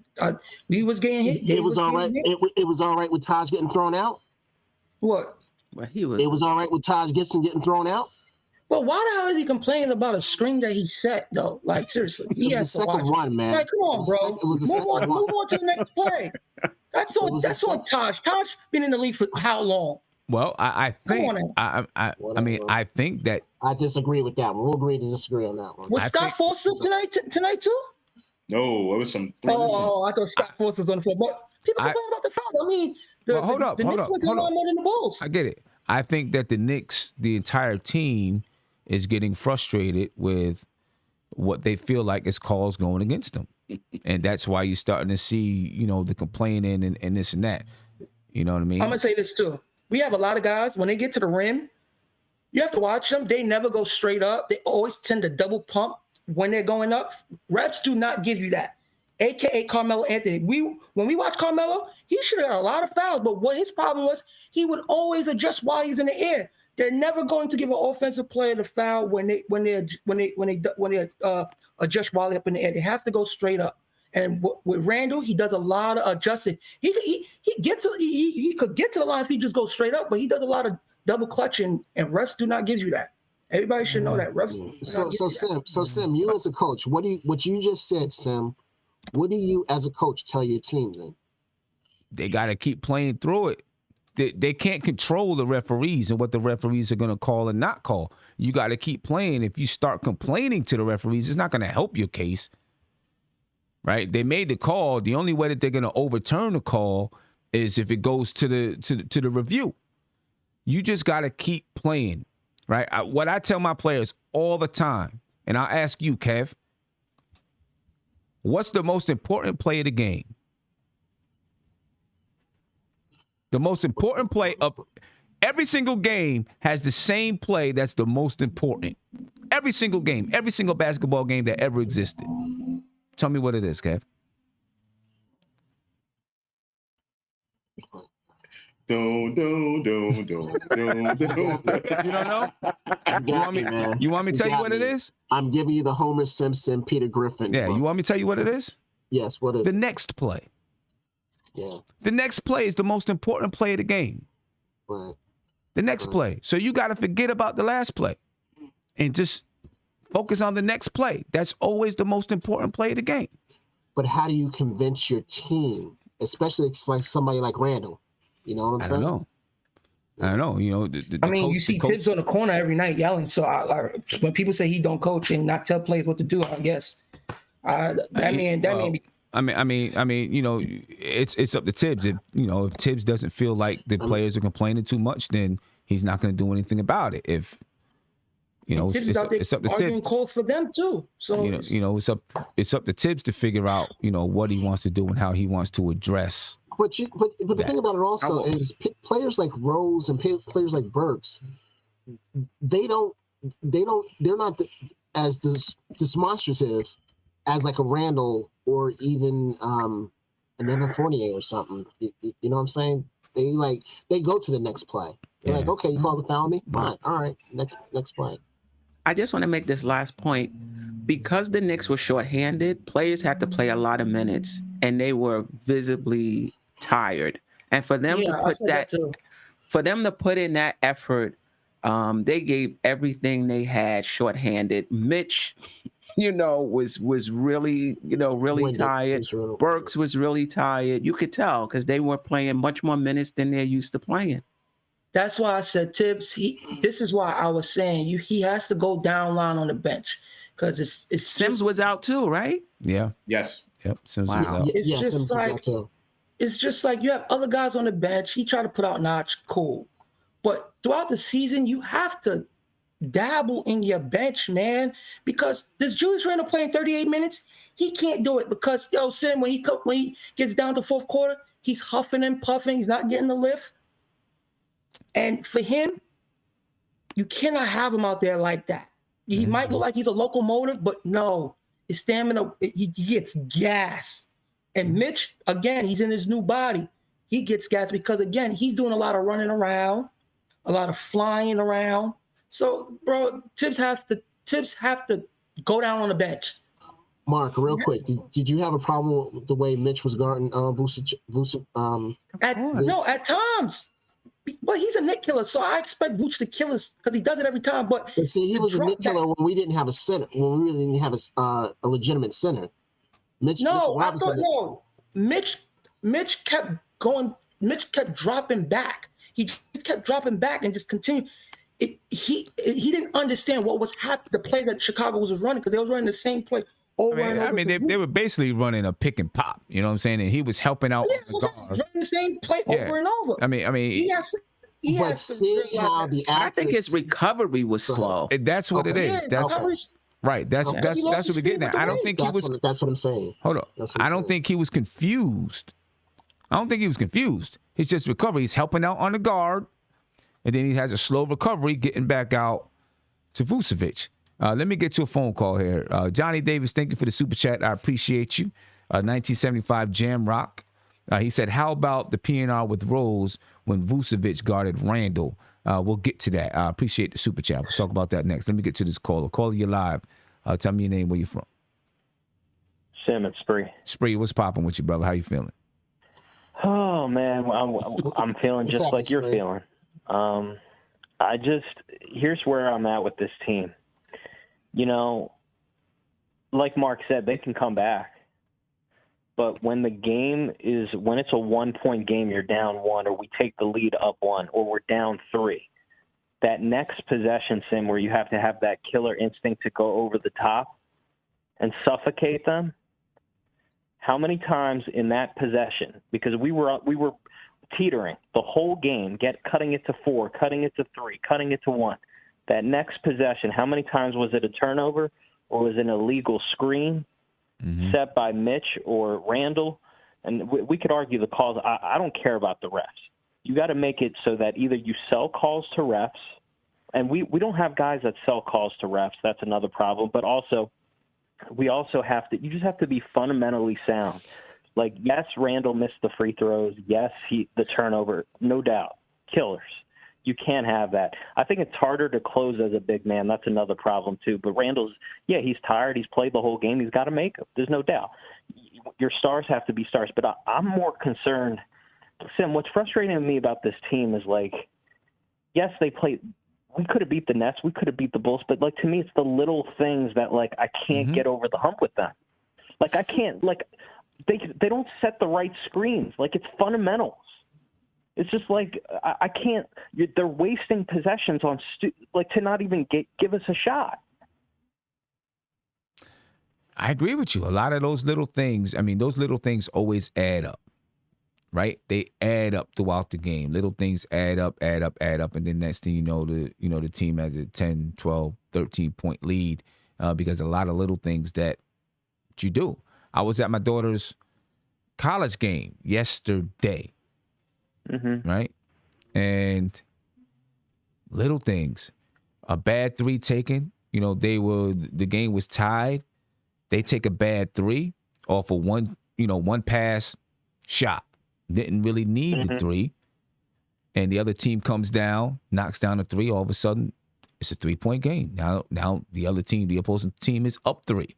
We was getting hit. It was all right. It was all right with Taj getting thrown out. What? Well, it was all right with Taj Gibson getting thrown out. Well, why the hell is he complaining about a screen that he set though? Like seriously, he has the second run, man. Like, come on, bro. Move on to the next play. That's on Taj. Taj been in the league for how long? Well, I think I think that I disagree with that one. We'll agree to disagree on that one. Was Scott Forster tonight too? No, it was some. I thought Scott Forster was on the floor. But people complain about the fouls. I mean, the Knicks went to the line more than the Bulls. I get it. I think that the Knicks, the entire team, is getting frustrated with what they feel like is calls going against them, and that's why you're starting to see, the complaining and this and that. You know what I mean? I'm gonna say this too. We have a lot of guys when they get to the rim. You have to watch them. They never go straight up. They always tend to double pump when they're going up. Refs do not give you that. AKA Carmelo Anthony. When we watch Carmelo, he should have had a lot of fouls, but what his problem was, he would always adjust while he's in the air. They're never going to give an offensive player the foul when they adjust while they're up in the air. They have to go straight up. And with Randall, he does a lot of adjusting. He could get to the line if he just goes straight up, but he does a lot of double clutching, and refs do not give you that. Everybody should know that. Refs. Sim, you as a coach, what you just said, Sim, what do you as a coach tell your team then? They got to keep playing through it. They can't control the referees and what the referees are going to call and not call. You got to keep playing. If you start complaining to the referees, it's not going to help your case. Right? They made the call. The only way that they're going to overturn the call is if it goes to the review. You just got to keep playing. Right? What I tell my players all the time, and I'll ask you, Kev, what's the most important play of the game? The most important play of every single game has the same play that's the most important. Every single game, every single basketball game that ever existed. Tell me what it is, Kev. Do. You don't know? You want me to tell you what it is? I'm giving you the Homer Simpson, Peter Griffin. Yeah, you want me to tell you what it is? Yes, what is The it? next play. Yeah, The next play is the most important play of the game. right. The next play. So you got to forget about the last play and just focus on the next play. That's always the most important play of the game. But how do you convince your team, especially it's like somebody like Randall? You know what I'm I saying? don't know. I don't know. You know, I mean, you see Tibbs on the corner every night yelling. So when people say he don't coach and not tell players what to do, I guess that man. I mean, you know, it's up to Tibbs. If Tibbs doesn't feel like the players are complaining too much, then he's not going to do anything about it. If Tibbs is out there it's up to arguing Tibbs. calls for them too. So it's up to Tibbs to figure out what he wants to do and how he wants to address. But the thing about it also is players like Rose and players like Burks, they're not as demonstrative as like a Randall or even an Evan Fournier or something. You know what I'm saying? They go to the next play. They're like, okay, you called the foul on me? Fine. All right, next play. I just want to make this last point. Because the Knicks were shorthanded, players had to play a lot of minutes, and they were visibly tired. And for them to put in that effort, they gave everything they had shorthanded. Mitch, was really, really tired. Burks was really tired. You could tell because they were playing much more minutes than they're used to playing. That's why I said Tibbs. This is why I was saying he has to go down line on the bench because it's Sims was out too, right? Yeah. Yes. Yep. Sims was out. It's just like you have other guys on the bench. He tried to put out Notch, cool, but throughout the season you have to dabble in your bench, man, because this Julius Randle playing 38 minutes, he can't do it because Sim when he gets down to fourth quarter, he's huffing and puffing, he's not getting the lift. And for him, you cannot have him out there like that. He might look like he's a locomotive, but no, his stamina, he gets gas. And Mitch, again, he's in his new body. He gets gas because, again, he's doing a lot of running around, a lot of flying around. So, bro, Tibbs have to go down on the bench. Mark, real quick, did you have a problem with the way Mitch was guarding Vucevic? At times. Well, he's a Nick killer, so I expect Vooch to kill us because he does it every time. But see, he was a Nick killer when we didn't have a center, when we really didn't have a legitimate center. Mitch kept going. Mitch kept dropping back. He just kept dropping back and just continued. He didn't understand what was happening. The plays that Chicago was running because they was running the same play. They were basically running a pick and pop. You know what I'm saying? And he was helping out. Running the same play over and over. I mean, I think his recovery was slow. That's what it is. That's right. That's what we're getting at. I don't think he was. That's what I'm saying. Hold on. I don't think he was confused. It's just recovery. He's helping out on the guard, and then he has a slow recovery getting back out to Vucevic. Let me get to a phone call here. Johnny Davis, thank you for the super chat. I appreciate you. 1975 Jam Rock. He said, how about the PNR with Rose when Vucevic guarded Randall? We'll get to that. I appreciate the super chat. We'll talk about that next. Let me get to this caller. Caller, you live. Tell me your name, where you from. Sim and Spree. Spree, what's popping with you, brother? How you feeling? Oh, man, I'm feeling just like you're feeling. Here's where I'm at with this team. Like Mark said, they can come back. But when it's a 1-point game, you're down 1, or we take the lead up 1, or we're down 3, that next possession, Sim, where you have to have that killer instinct to go over the top and suffocate them, how many times in that possession, because we were teetering the whole game, cutting it to 4, cutting it to 3, cutting it to 1, that next possession, how many times was it a turnover or was it an illegal screen set by Mitch or Randall? And we could argue the calls. I don't care about the refs. You got to make it so that either you sell calls to refs, and we don't have guys that sell calls to refs. That's another problem. But also, we also you just have to be fundamentally sound. Like, yes, Randall missed the free throws. Yes, the turnover, no doubt. Killers. You can't have that. I think it's harder to close as a big man. That's another problem, too. But Randall's, he's tired. He's played the whole game. He's got to make them. There's no doubt. your stars have to be stars. But I'm more concerned. Sim, what's frustrating to me about this team is, like, yes, they played. We could have beat the Nets. We could have beat the Bulls. But, like, to me, it's the little things that, like, I can't get over the hump with them. Like, I can't, like, they don't set the right screens. Like, it's fundamentals. It's just like I can't. They're wasting possessions on to not even give us a shot. I agree with you. A lot of those little things. I mean, those little things always add up, right? They add up throughout the game. Little things add up, and then next thing you know, the team has a 10, 12, 13-point lead because a lot of little things that you do. I was at my daughter's college game yesterday, right? And little things, a bad three taken. The game was tied. They take a bad three off of one pass shot. Didn't really need the three. And the other team comes down, knocks down a three. All of a sudden, it's a 3-point game. Now the opposing team is up 3.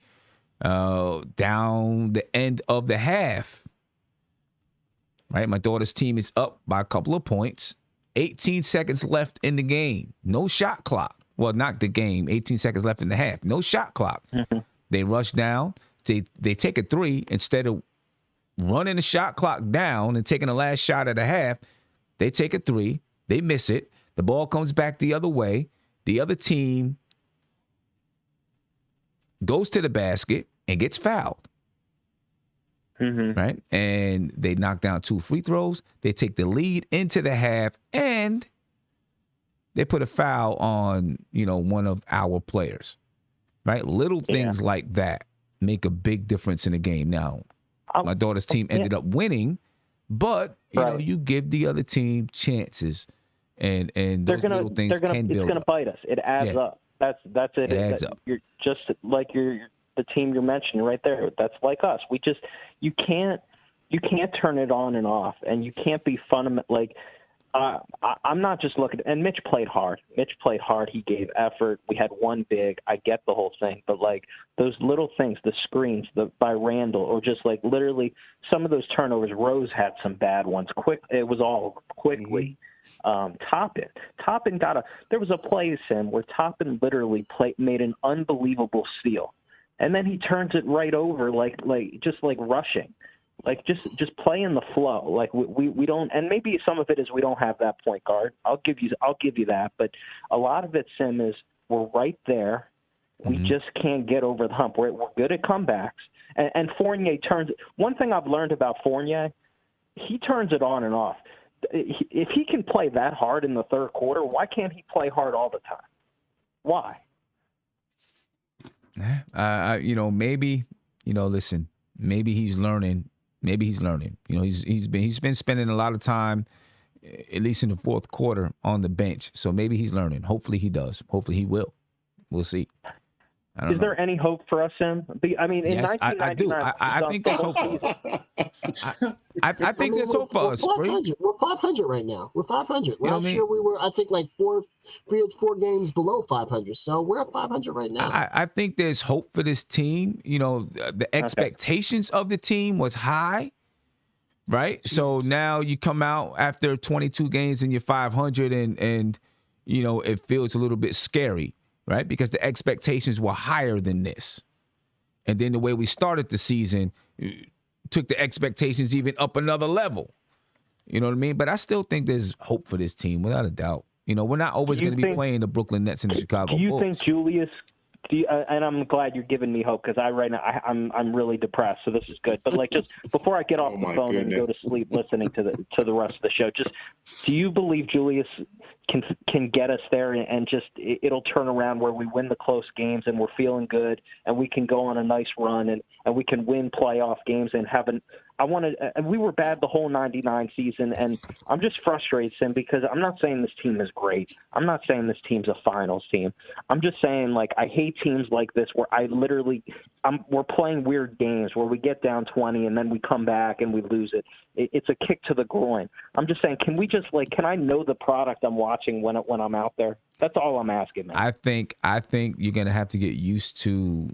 Down the end of the half, right? My daughter's team is up by a couple of points. 18 seconds left in the game. No shot clock. Well, not the game. 18 seconds left in the half. No shot clock. They rush down. They take a three instead of running the shot clock down and taking the last shot of the half. They take a three. They miss it. The ball comes back the other way. The other team goes to the basket and gets fouled. Right? And they knock down 2 free throws. They take the lead into the half, and they put a foul on, one of our players. Right? Little things like that make a big difference in the game. Now, my daughter's team ended up winning, but you give the other team chances, and those little things can build. It's going to bite us. It adds up. That's it. It adds up. You're just like the team you're mentioning right there. That's like us. You can't turn it on and off, and you can't be fundamental. Like, I'm not just looking. And Mitch played hard. He gave effort. We had one big. I get the whole thing, but like those little things, the screens, by Randall, or just like literally some of those turnovers. Rose had some bad ones. It was all quickly. Toppin there was a play, Sim, where Toppin literally made an unbelievable steal, and then he turns it right over like rushing. Like just play in the flow. Like we don't, and maybe some of it is we don't have that point guard. I'll give you that, but a lot of it, Sim, is we're right there. We just can't get over the hump. We're good at comebacks, and Fournier turns. One thing I've learned about Fournier, he turns it on and off. If he can play that hard in the third quarter, why can't he play hard all the time? Why? Maybe listen. Maybe he's learning. He's been spending a lot of time, at least in the fourth quarter, on the bench. So maybe he's learning. Hopefully he does. Hopefully he will. We'll see. Is there any hope for us, Sim? I mean, in 1999, I think there's hope for us. I think there's hope for us. We're 500 right now. We're 500. Last year we were, I think, like 4 games below 500. So we're at 500 right now. I think there's hope for this team. The expectations of the team was high, right? Jesus. So now you come out after 22 games and you're 500, and it feels a little bit scary. Right? Because the expectations were higher than this. And then the way we started the season took the expectations even up another level. You know what I mean? But I still think there's hope for this team, without a doubt. We're not always going to be playing the Brooklyn Nets and the Chicago Bulls. Do you think Julius and I'm glad you're giving me hope, because I'm really depressed, so this is good. But like, just before I get off the phone and go to sleep listening to the rest of the show, just do you believe Julius can get us there, and just it'll turn around where we win the close games and we're feeling good and we can go on a nice run and we can win playoff games and have an and we were bad the whole 99 season, and I'm just frustrated, Sim, because I'm not saying this team is great. I'm not saying this team's a finals team. I'm just saying, like, I hate teams like this where we're playing weird games where we get down 20 and then we come back and we lose it. It's a kick to the groin. I'm just saying, can I know the product I'm watching when I'm out there? That's all I'm asking, man. I think you're going to have to get used to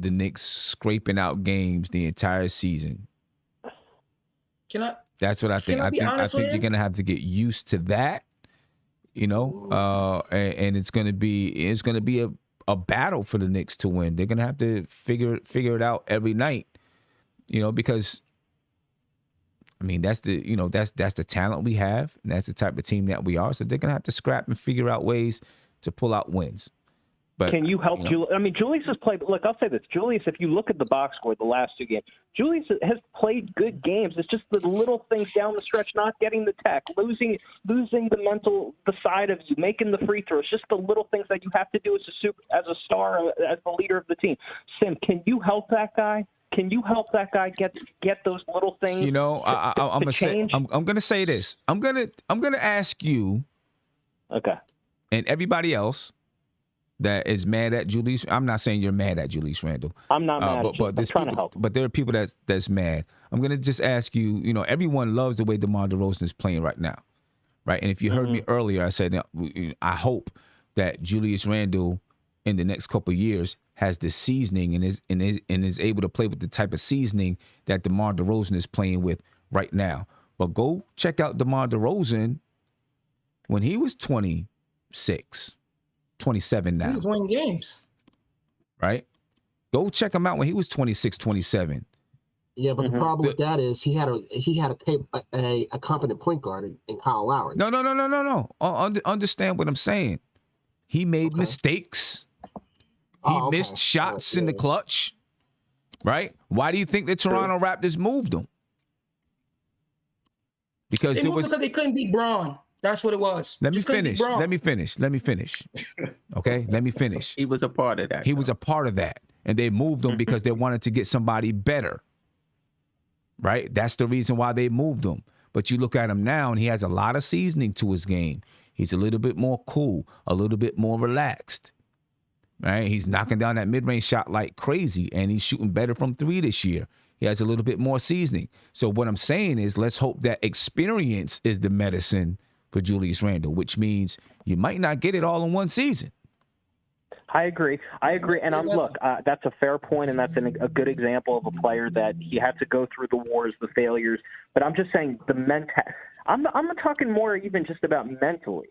the Knicks scraping out games the entire season. Can I? That's what I think. Can I be honest with you're you? gonna have to get used to that, and it's gonna be a battle for the Knicks to win. They're gonna have to figure it out every night, because I mean that's the talent we have, and that's the type of team that we are. So they're gonna have to scrap and figure out ways to pull out wins. But can you help Julius? I mean, Julius has played. Look, I'll say this: Julius, if you look at the box score the last 2 games, Julius has played good games. It's just the little things down the stretch, not getting the tech, losing the side of you, making the free throws. Just the little things that you have to do as a star, as the leader of the team. Sim, can you help that guy? Can you help that guy get those little things? I'm gonna change? I'm gonna say this. I'm gonna ask you, Okay, and everybody else that is mad at Julius. I'm not saying you're mad at Julius Randle. I'm not mad at you. But I'm there's trying to people, help. but there are people that's mad. I'm gonna just ask you. Everyone loves the way DeMar DeRozan is playing right now, right? And if you heard me earlier, I said I hope that Julius Randle in the next couple of years has the seasoning and is able to play with the type of seasoning that DeMar DeRozan is playing with right now. But go check out DeMar DeRozan when he was 26. 27 now. He was winning games. Right? Go check him out when he was 26, 27. Yeah, but the problem with that is he had a competent point guard in Kyle Lowry. No. Understand what I'm saying. He made mistakes. He missed shots in the clutch. Right? Why do you think the Toronto Raptors moved him? Because because they couldn't beat Braun. That's what it was. Let me finish. Okay? Let me finish. He was a part of that. He was a part of that. And they moved him because they wanted to get somebody better. Right? That's the reason why they moved him. But you look at him now, and he has a lot of seasoning to his game. He's a little bit more cool, a little bit more relaxed. Right? He's knocking down that mid-range shot like crazy, and he's shooting better from 3 this year. He has a little bit more seasoning. So what I'm saying is let's hope that experience is the medicine for Julius Randle, which means you might not get it all in one season. I agree. And that's a fair point, and that's a good example of a player that he had to go through the wars, the failures. But I'm just saying I'm not talking more even just about mentally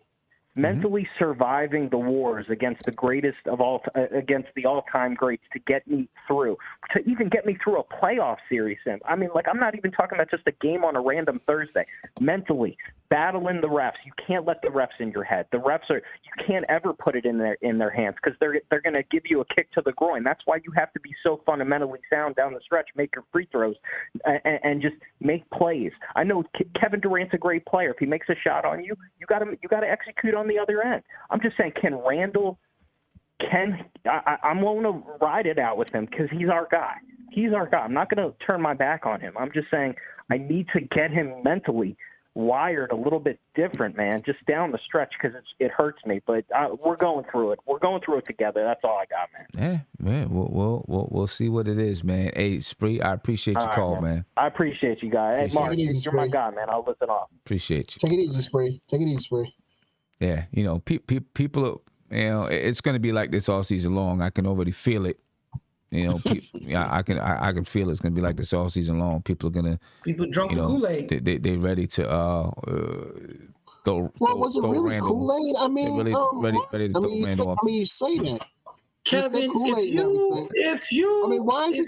surviving the wars against the greatest of all, against the all-time greats to get me through, to even get me through a playoff series. I mean, I'm not even talking about just a game on a random Thursday. Mentally, battling the refs. You can't let the refs in your head. The refs you can't ever put it in their hands because they're going to give you a kick to the groin. That's why you have to be so fundamentally sound down the stretch, make your free throws, and just make plays. I know Kevin Durant's a great player. If he makes a shot on you, you got to execute on the other end. I'm just saying, can Randall? I'm willing to ride it out with him because he's our guy. He's our guy. I'm not going to turn my back on him. I'm just saying I need to get him mentally wired a little bit different, man, just down the stretch because it hurts me. But we're going through it. We're going through it together. That's all I got, man. Yeah, man. We'll see what it is, man. Hey, Spree, I appreciate your call, man. I appreciate you guys. Hey, Mark, you're my guy, man. I'll listen off. Appreciate you. Take it easy, Spree. Yeah, people, it's going to be like this all season long. I can already feel it. I can feel it's going to be like this all season long. People are going to drunk the Kool-Aid. They ready to throw. Was it really Randall. Kool-Aid? I mean, ready to throw Randall off. I mean, you say that. Kevin, if you, I mean, why does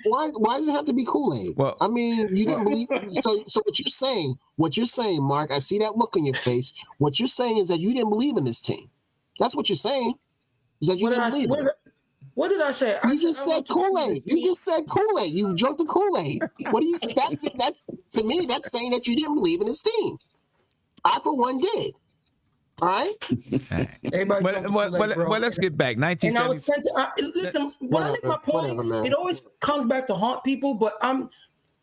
it have to be Kool-Aid? Well, I mean, you didn't believe. So what you're saying, Mark, I see that look on your face. What you're saying is that you didn't believe in this team. That's what you're saying. Is that you didn't believe in it. What did I say? You just said Kool-Aid. You just said Kool-Aid. You drunk the Kool-Aid. What do you? That's to me. That's saying that you didn't believe in this team. I, for one, did. All right. Well, let's get back. 1970. Listen, when I make my points, it always comes back to haunt people. But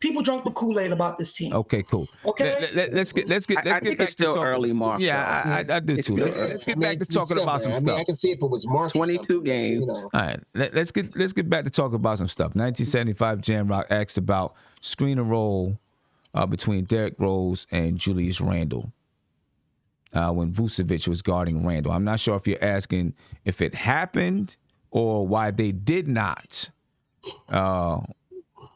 people drunk the Kool-Aid about this team. Okay, cool. Okay. Let's get I think back it's still to early, Mark. Yeah, I do too. Let's get back to talking about some stuff. I can see if it was March. 22 games. All right, let's get back to talking about some stuff. 1975, Jam Rock asked about screen and roll between Derrick Rose and Julius Randle when Vucevic was guarding Randle. I'm not sure if you're asking if it happened or why they did not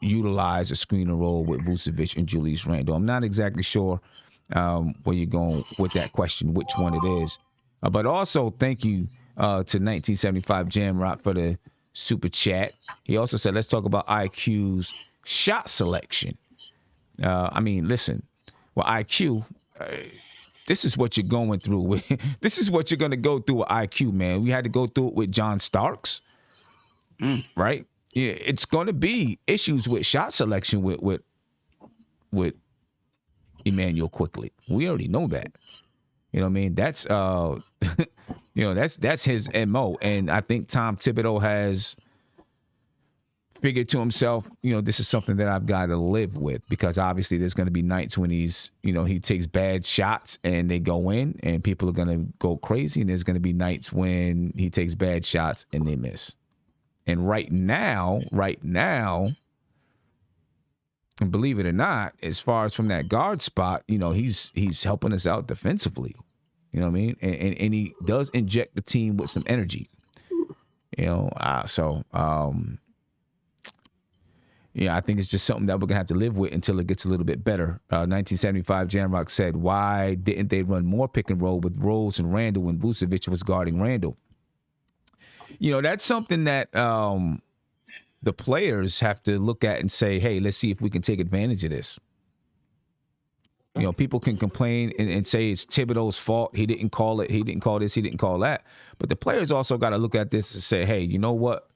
utilize a screen and roll with Vucevic and Julius Randle. I'm not exactly sure where you're going with that question, which one it is. But also, thank you to 1975 Jamrock for the super chat. He also said, let's talk about IQ's shot selection. I mean, listen, well, IQ, this is what you're going through with. This is what you're going to go through with IQ, man. We had to go through it with John Starks, right? Yeah, it's going to be issues with shot selection with Emmanuel Quickly. We already know that. You know what I mean? That's that's his MO. And I think Tom Thibodeau has figured to himself, this is something that I've got to live with, because obviously there's going to be nights when he takes bad shots and they go in and people are going to go crazy. And there's going to be nights when he takes bad shots and they miss. And right now, and believe it or not, as far as from that guard spot, he's helping us out defensively. You know what I mean? And he does inject the team with some energy. I think it's just something that we're gonna have to live with until it gets a little bit better. 1975 Jamrock said, why didn't they run more pick and roll with Rose and Randall when Vucevic was guarding Randall? That's something that the players have to look at and say, hey, let's see if we can take advantage of this. People can complain and say it's Thibodeau's fault. He didn't call it. He didn't call this. He didn't call that. But the players also got to look at this and say, hey, you know what?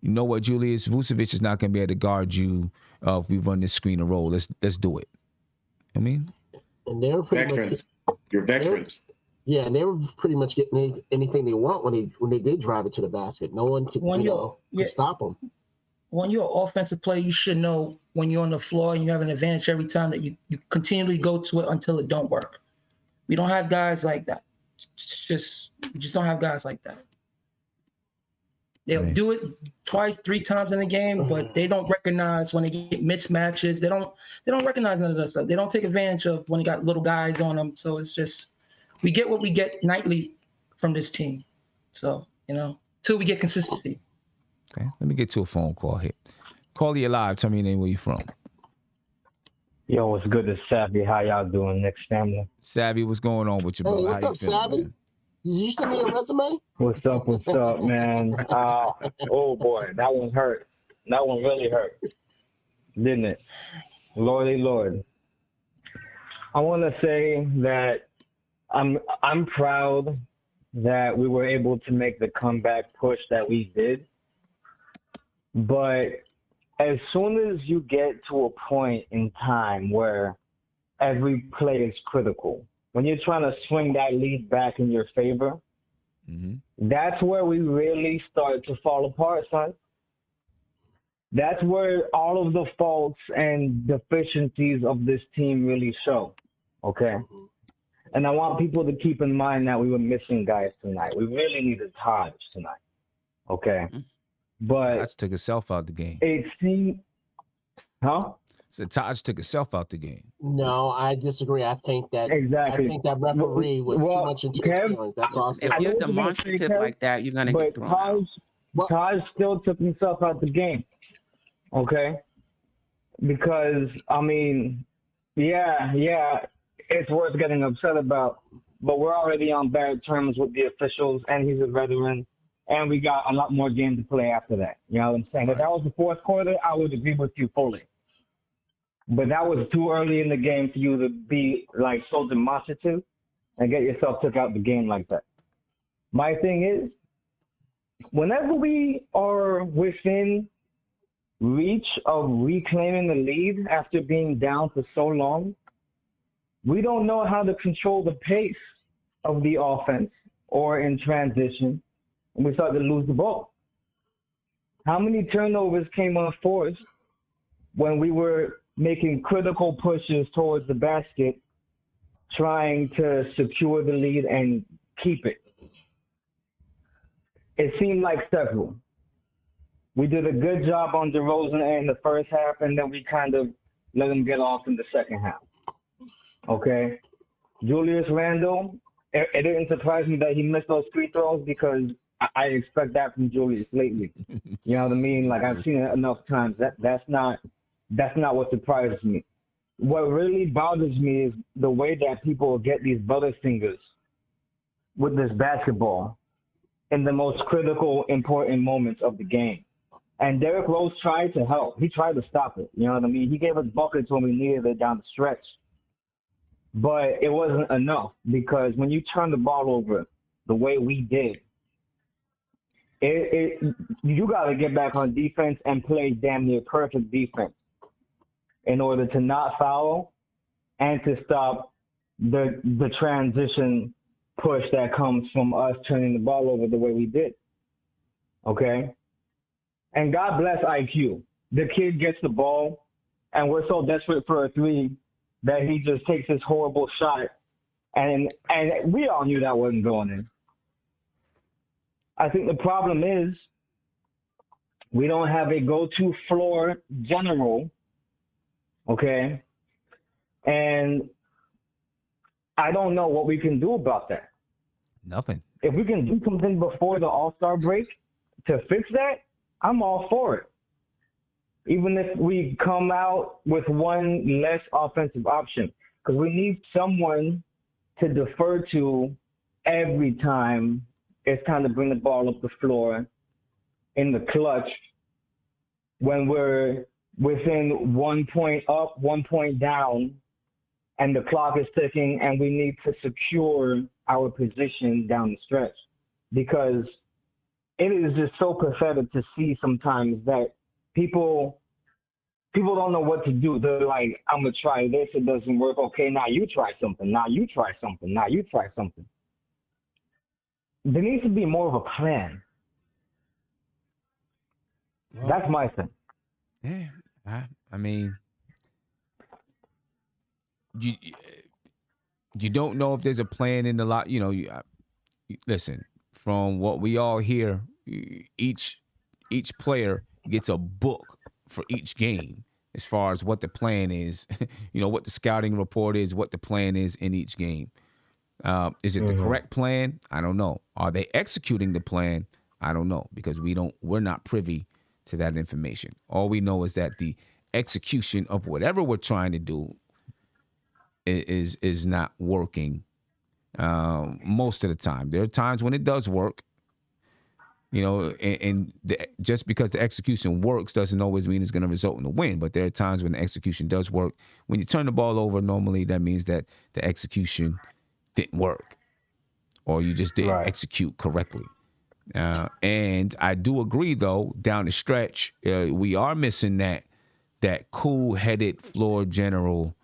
Julius? Vucevic is not going to be able to guard you if we run this screen and roll. Let's do it. I mean, and they were pretty veterans. You're veterans. Yeah, and they were pretty much getting anything they want when they did drive it to the basket. No one could, could stop them. When you're an offensive player, you should know when you're on the floor and you have an advantage every time that you continually go to it until it don't work. We don't have guys like that. We just don't have guys like that. They'll do it twice, 3 times in a game, but they don't recognize when they get mismatches. They don't recognize none of that stuff. They don't take advantage of when they got little guys on them. So it's just, we get what we get nightly from this team. So, till we get consistency. Okay, let me get to a phone call here. Call you live. Tell me your name, where you from. Yo, what's good? It's Savvy. How y'all doing, Knicks family? Savvy, what's going on with you, bro? Hey, what's up, Savvy? You send me a resume? What's up, man? Oh, boy, that one hurt. That one really hurt, didn't it? Lordy Lord. I want to say that I'm proud that we were able to make the comeback push that we did. But as soon as you get to a point in time where every play is critical, when you're trying to swing that lead back in your favor, that's where we really start to fall apart, son. That's where all of the faults and deficiencies of this team really show, okay? And I want people to keep in mind that we were missing guys tonight. We really needed Taj tonight, okay? But Taj took himself out the game. It seemed, So Taj took himself out the game. No, I disagree. I think that exactly. I think that referee was too much into his feelings. That's all. If you're demonstrative like that, you're gonna get thrown out. Taj still took himself out the game. Okay? Because I mean, yeah, it's worth getting upset about. But we're already on bad terms with the officials, and he's a veteran. And we got a lot more game to play after that. You know what I'm saying? If that was the fourth quarter, I would agree with you fully. But that was too early in the game for you to be like so demonstrative and get yourself took out the game like that. My thing is, whenever we are within reach of reclaiming the lead after being down for so long, we don't know how to control the pace of the offense or in transition. And we start to lose the ball. How many turnovers came unforced when we were making critical pushes towards the basket, trying to secure the lead and keep it? It seemed like several. We did a good job on DeRozan in the first half, and then we kind of let him get off in the second half. Okay? Julius Randle, it didn't surprise me that he missed those free throws because I expect that from Julius lately. You know what I mean? Like I've seen it enough times. That's not what surprises me. What really bothers me is the way that people get these butterfingers with this basketball in the most critical, important moments of the game. And Derrick Rose tried to help. He tried to stop it. You know what I mean? He gave us buckets when we needed it down the stretch. But it wasn't enough because when you turn the ball over the way we did, you got to get back on defense and play damn near perfect defense in order to not foul and to stop the transition push that comes from us turning the ball over the way we did. Okay? And God bless IQ. The kid gets the ball, and we're so desperate for a three that he just takes this horrible shot, and we all knew that wasn't going in. I think the problem is we don't have a go-to floor general, okay? And I don't know what we can do about that. Nothing. If we can do something before the All-Star break to fix that, I'm all for it. Even if we come out with one less offensive option, because we need someone to defer to every time it's time to bring the ball up the floor in the clutch when we're within 1 point up, 1 point down, and the clock is ticking, and we need to secure our position down the stretch. Because it is just so pathetic to see sometimes that people don't know what to do. They're like, I'm going to try this. It doesn't work. Okay, now you try something. Now you try something. Now you try something. There needs to be more of a plan. Well, that's my thing. Yeah, I mean, you don't know if there's a plan in the lot. You know, listen, from what we all hear, each player gets a book for each game as far as what the plan is, you know, what the scouting report is, what the plan is in each game. Is it the correct plan? I don't know. Are they executing the plan? I don't know, because we're not privy to that information. All we know is that the execution of whatever we're trying to do is not working most of the time. There are times when it does work, you know, and just because the execution works doesn't always mean it's going to result in a win. But there are times when the execution does work. When you turn the ball over, normally that means that the execution didn't work, or you just didn't execute correctly. And I do agree, though, down the stretch, we are missing that cool-headed floor general.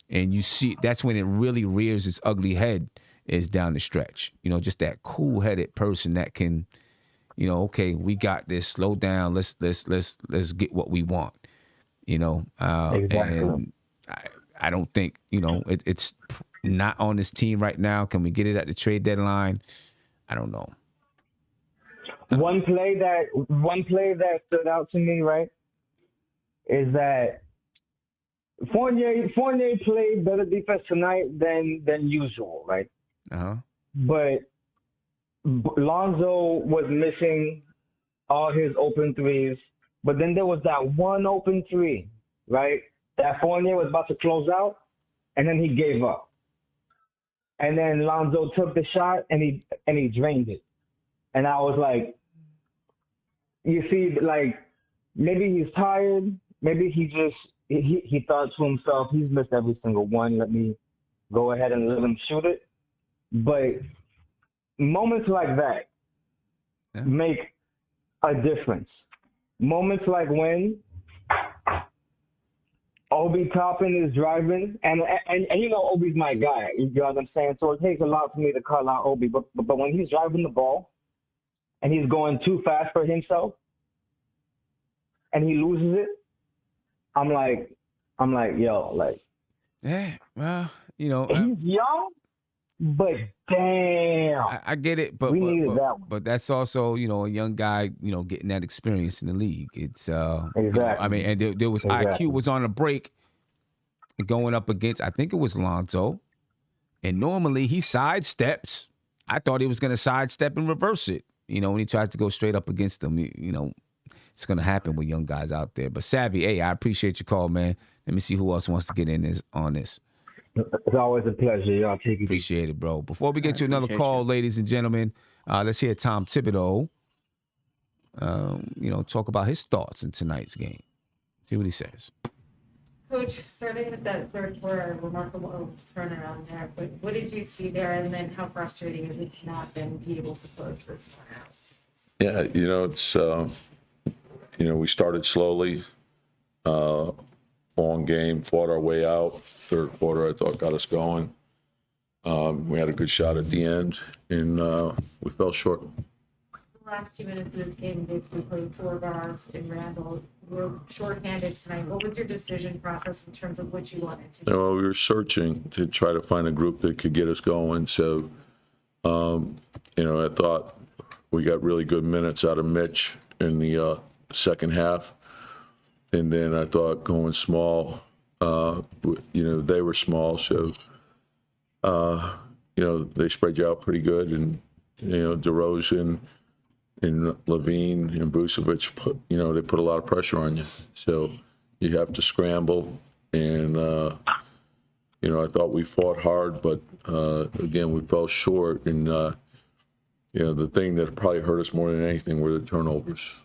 And you see, that's when it really rears its ugly head, is down the stretch. You know, just that cool-headed person that can, you know, okay, we got this. Slow down. Let's get what we want. You know, exactly. And I don't think, you know, it's not on this team right now. Can we get it at the trade deadline? I don't know. One play that stood out to me, right, is that Fournier played better defense tonight than usual, right? Uh-huh. But Lonzo was missing all his open threes. But then there was that one open three, right, that Fournier was about to close out, and then he gave up. And then Lonzo took the shot, and he drained it. And I was like, you see, like, maybe he's tired. Maybe he thought to himself, he's missed every single one. Let me go ahead and let him shoot it. But moments like that make a difference. Moments like when Obi Toppin is driving, and you know Obi's my guy. You know what I'm saying? So it takes a lot for me to call out Obi. But when he's driving the ball and he's going too fast for himself and he loses it, I'm like, yo, like, yeah, well, you know, he's young, but damn, I get it, but we needed that one. But that's also, you know, a young guy, you know, getting that experience in the league. It's exactly. You know, I mean, and there was IQ was on a break going up against, I think it was Lonzo, and normally he sidesteps. I thought he was going to sidestep and reverse it. when he tries to go straight up against them, it's going to happen with young guys out there. But Savvy, hey, I appreciate your call, man. Let me see who else wants to get in on this. It's always a pleasure. Y'all take it. Appreciate it, bro. Before we get to another appreciate call, you. ladies and gentlemen, let's hear Tom Thibodeau. Talk about his thoughts in tonight's game. See what he says. Coach, starting with that third quarter, remarkable turnaround there. But what did you see there, and then how frustrating is it to not then be able to close this one out? Yeah, it's we started slowly, long game, fought our way out. Third quarter, I thought, got us going. We had a good shot at the end, and we fell short. The last 2 minutes of this game, basically played 4 guards in Randall. We're shorthanded tonight. What was your decision process in terms of what you wanted to do? Well, we were searching to try to find a group that could get us going. So, I thought we got really good minutes out of Mitch in the second half. And then I thought going small, they were small. So, they spread you out pretty good. And, DeRozan and Levine and Vucevic they put a lot of pressure on you. So you have to scramble. And, I thought we fought hard, but, again, we fell short. And, the thing that probably hurt us more than anything were the turnovers.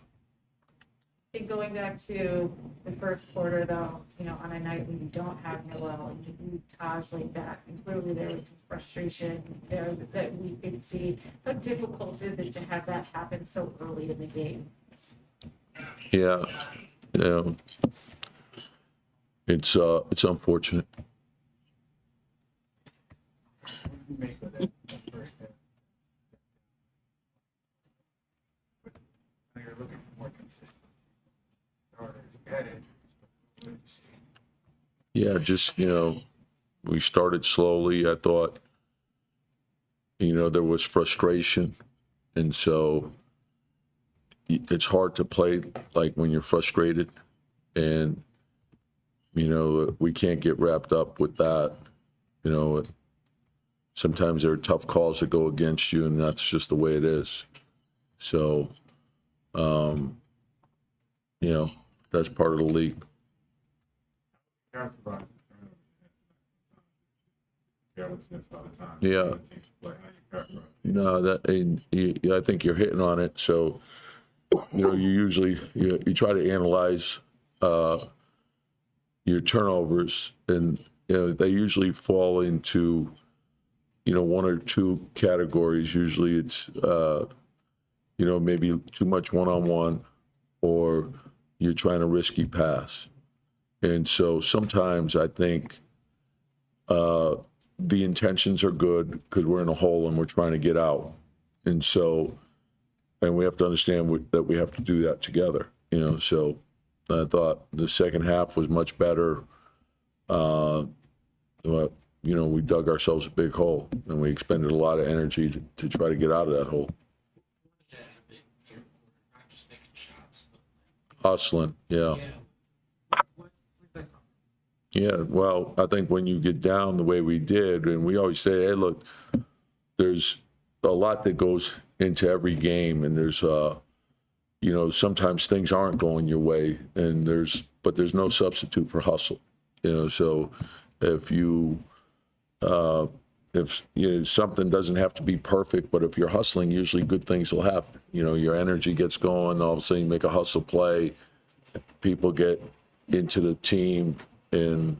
And going back to the first quarter, though, on a night when you don't have Noel and you lose Taj like that, and clearly there was some frustration there that we could see. How difficult is it to have that happen so early in the game? Yeah, it's unfortunate. You're looking for more consistency. Yeah, just, we started slowly. I thought, there was frustration. And so it's hard to play like when you're frustrated. And, we can't get wrapped up with that. Sometimes there are tough calls that go against you, and that's just the way it is. So, that's part of the league. Yeah. No, I think you're hitting on it. So, you usually you try to analyze your turnovers, and they usually fall into one or two categories. Usually it's maybe too much one-on-one, or you're trying to risky pass. And so sometimes I think the intentions are good because we're in a hole and we're trying to get out. And we have to understand that we have to do that together, So I thought the second half was much better. We dug ourselves a big hole, and we expended a lot of energy to try to get out of that hole. Hustling, yeah. Yeah, well, I think when you get down the way we did, and we always say, hey, look, there's a lot that goes into every game, and there's, sometimes things aren't going your way, but there's no substitute for hustle, So if something doesn't have to be perfect, but if you're hustling, usually good things will happen. Your energy gets going, all of a sudden you make a hustle play, people get into the team, and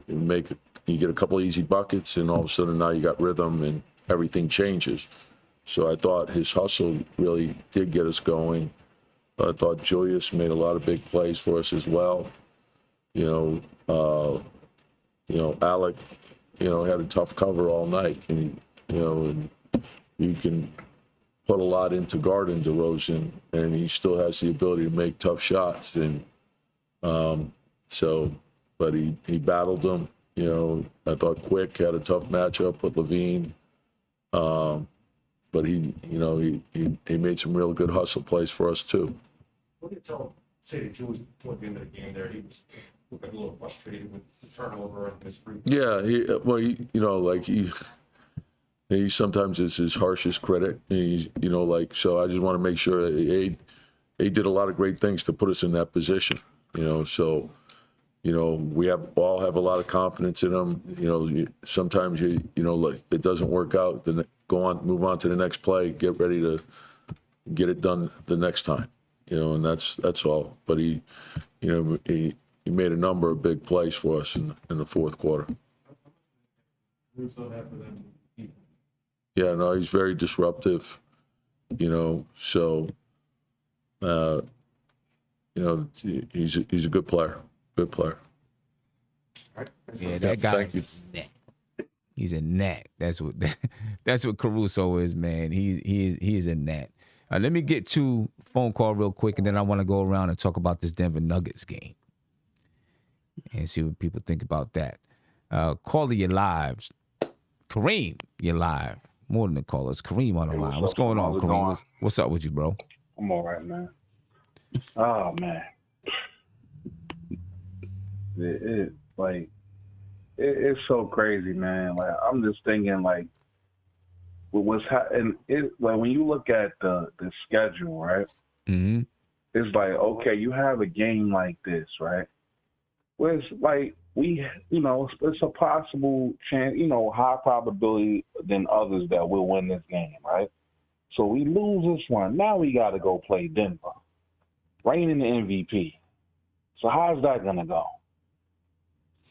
you get a couple of easy buckets, and all of a sudden now you got rhythm and everything changes. So I thought his hustle really did get us going. I thought Julius made a lot of big plays for us as well. Alec, had a tough cover all night, and and you can put a lot into guarding DeRozan, and he still has the ability to make tough shots. And but he battled them. I thought Quick had a tough matchup with Levine, but he made some real good hustle plays for us too. What do you say to Julius toward the end of the game there? He was looking a little frustrated with the turnover and his free. Yeah, He sometimes is his harshest critic. He's, so I just want to make sure that he did a lot of great things to put us in that position, so, we all have a lot of confidence in him. Sometimes like it doesn't work out, then move on to the next play, get ready to get it done the next time, and that's all. But he made a number of big plays for us in the fourth quarter. Yeah, no, he's very disruptive, so, he's a good player. Good player. Yeah, that guy. Thank you. He's a gnat. That's what Caruso is, man. He's a gnat. Let me get to phone call real quick, and then I want to go around and talk about this Denver Nuggets game and see what people think about that. Caller, you're live. Kareem, you're live. More than a caller. It's Kareem on the line. What's going on, Kareem? What's up with you, bro? I'm all right, man. Oh, man. It's so crazy, man. Like, I'm just thinking, like, what's happening. Like, when you look at the schedule, right? Mm-hmm. It's like, okay, you have a game like this, right? Where it's like it's a possible chance, high probability than others that we'll win this game, right? So we lose this one. Now we got to go play Denver, reigning the MVP. So how's that gonna go?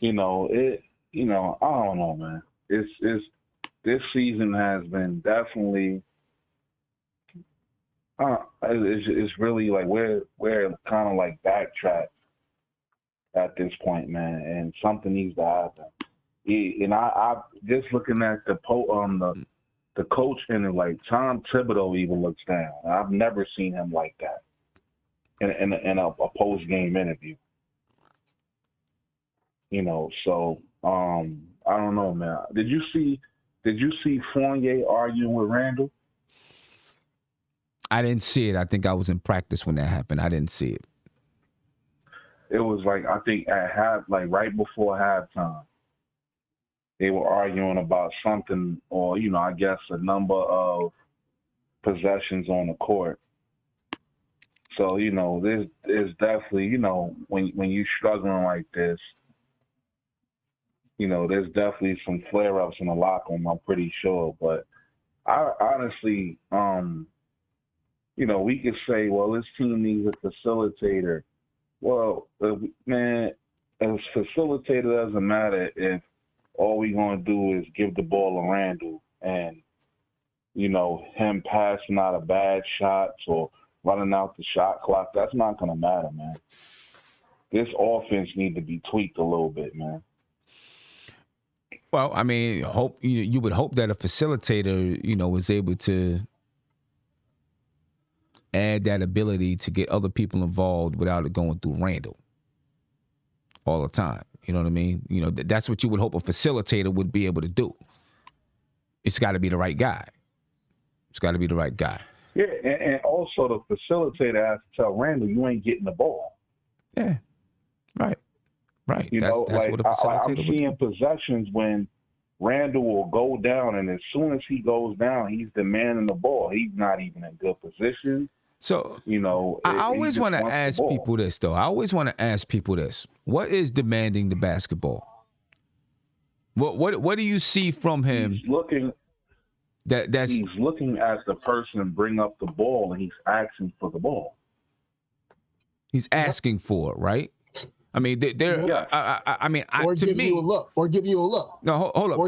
I don't know, man. It's this season has been definitely. It's really like we're kind of like backtrack at this point, man, and something needs to happen. And I just looking at the coach and like Tom Thibodeau even looks down. I've never seen him like that in a post game interview. So I don't know, man. Did you see Fournier arguing with Randall? I didn't see it. I think I was in practice when that happened. I didn't see it. It was like, I think right before halftime, they were arguing about something, or I guess a number of possessions on the court. So there's definitely when you're struggling like this, there's definitely some flare ups in the locker room. I'm pretty sure, but I honestly, we could say, well, this team needs a facilitator. Well, man, a facilitator doesn't matter if all we're going to do is give the ball to Randall and, him passing out of bad shots or running out the shot clock. That's not going to matter, man. This offense needs to be tweaked a little bit, man. Well, I mean, you would hope that a facilitator, was able to add that ability to get other people involved without it going through Randall all the time. You know what I mean? That's what you would hope a facilitator would be able to do. It's got to be the right guy. It's got to be the right guy. Yeah, and also the facilitator has to tell Randall, you ain't getting the ball. Yeah, right. That's what a I'm facilitator seeing possessions when Randall will go down, and as soon as he goes down, he's demanding the ball. He's not even in good position. So, I always want to ask people this, though. I always want to ask people this. What is demanding the basketball? What do you see from him? He's looking at the person bring up the ball, and he's asking for the ball. He's asking for it, right? I mean, or give you a look. No, hold up.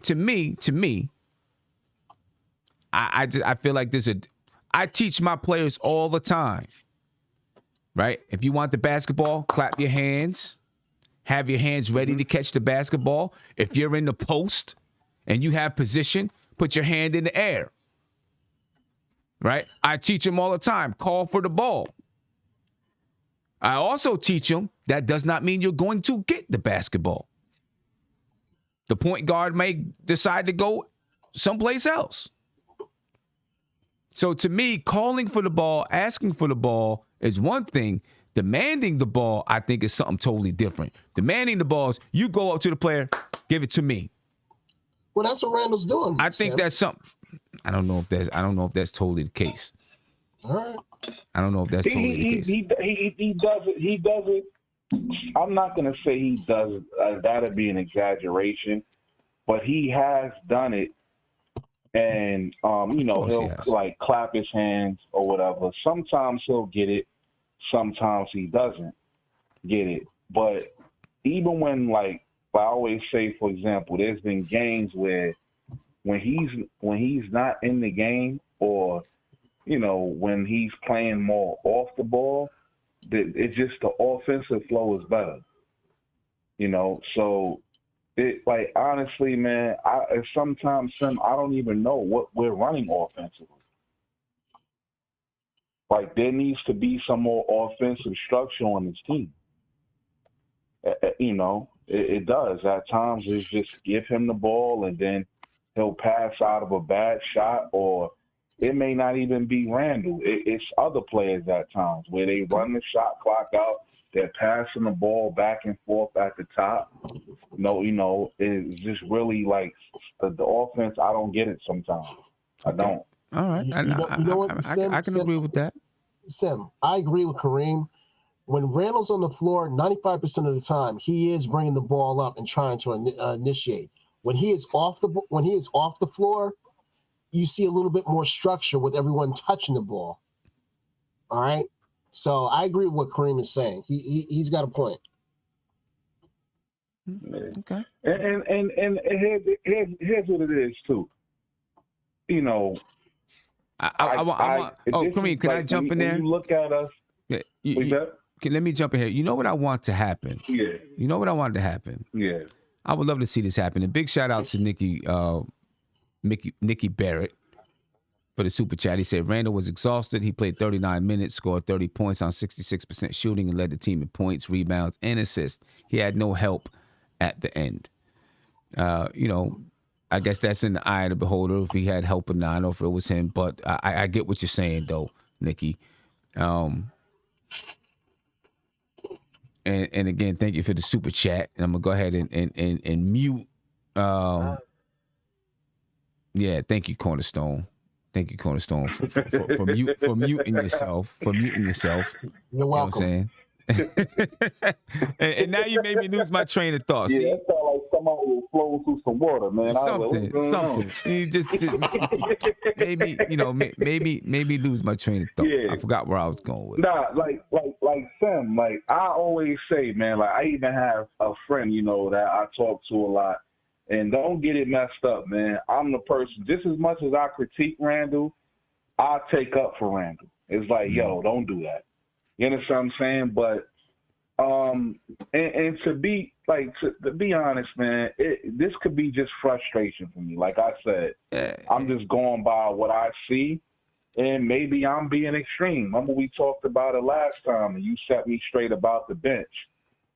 To me, I feel like I teach my players all the time, right? If you want the basketball, clap your hands. Have your hands ready to catch the basketball. If you're in the post and you have position, put your hand in the air, right? I teach them all the time, call for the ball. I also teach them that does not mean you're going to get the basketball. The point guard may decide to go someplace else. So to me, calling for the ball, asking for the ball is one thing. Demanding the ball, I think, is something totally different. Demanding the balls, you go up to the player, give it to me. Well, that's what Randall's doing. I think Sim. that's something. I don't know if that's totally the case. All right. I don't know if that's totally the case. He does it. He does it. I'm not gonna say he does. That'd be an exaggeration, but he has done it. And he'll like clap his hands or whatever. Sometimes he'll get it. Sometimes he doesn't get it. But even when, like I always say, for example, there's been games where when he's not in the game, or when he's playing more off the ball, it's just the offensive flow is better. So it, like, honestly, man, sometimes I don't even know what we're running offensively. Like, there needs to be some more offensive structure on this team. It does. At times, it's just give him the ball and then he'll pass out of a bad shot, or it may not even be Randall. It's other players at times where they run the shot clock out. They're passing the ball back and forth at the top. It's just really like the offense. I don't get it sometimes. I don't. All right. I can agree with that. Sim, I agree with Kareem. When Randall's on the floor, 95% of the time, he is bringing the ball up and trying to initiate. When he is off the floor, you see a little bit more structure with everyone touching the ball. All right. So I agree with what Kareem is saying. He's got a point. Okay. And here's what it is too. Kareem, can I jump in there? When you look at us. Yeah, let me jump in here. You know what I want to happen? Yeah. You know what I want to happen? Yeah. I would love to see this happen. A big shout out to Nikki Barrett for the super chat. He said Randall was exhausted. He played 39 minutes, scored 30 points on 66% shooting, and led the team in points, rebounds, and assists. He had no help at the end. I guess that's in the eye of the beholder if he had help or not, or if it was him. But I get what you're saying, though, Nikki. And again, thank you for the super chat. And I'm gonna go ahead and mute. Thank you, Cornerstone. Thank you, Cornerstone, for muting yourself. You're welcome. You know what I'm saying? and now you made me lose my train of thought. Yeah, it felt like somebody was flowing through some water, man. Something. You just maybe lose my train of thought. Yeah. I forgot where I was going with. Nah, like Sam, like I always say, man, like I even have a friend, that I talk to a lot. And don't get it messed up, man. I'm the person, just as much as I critique Randall, I take up for Randall. It's like, yo, don't do that. You understand what I'm saying? But and to be honest, man, this could be just frustration for me. Like I said, I'm just going by what I see, and maybe I'm being extreme. Remember we talked about it last time, and you set me straight about the bench.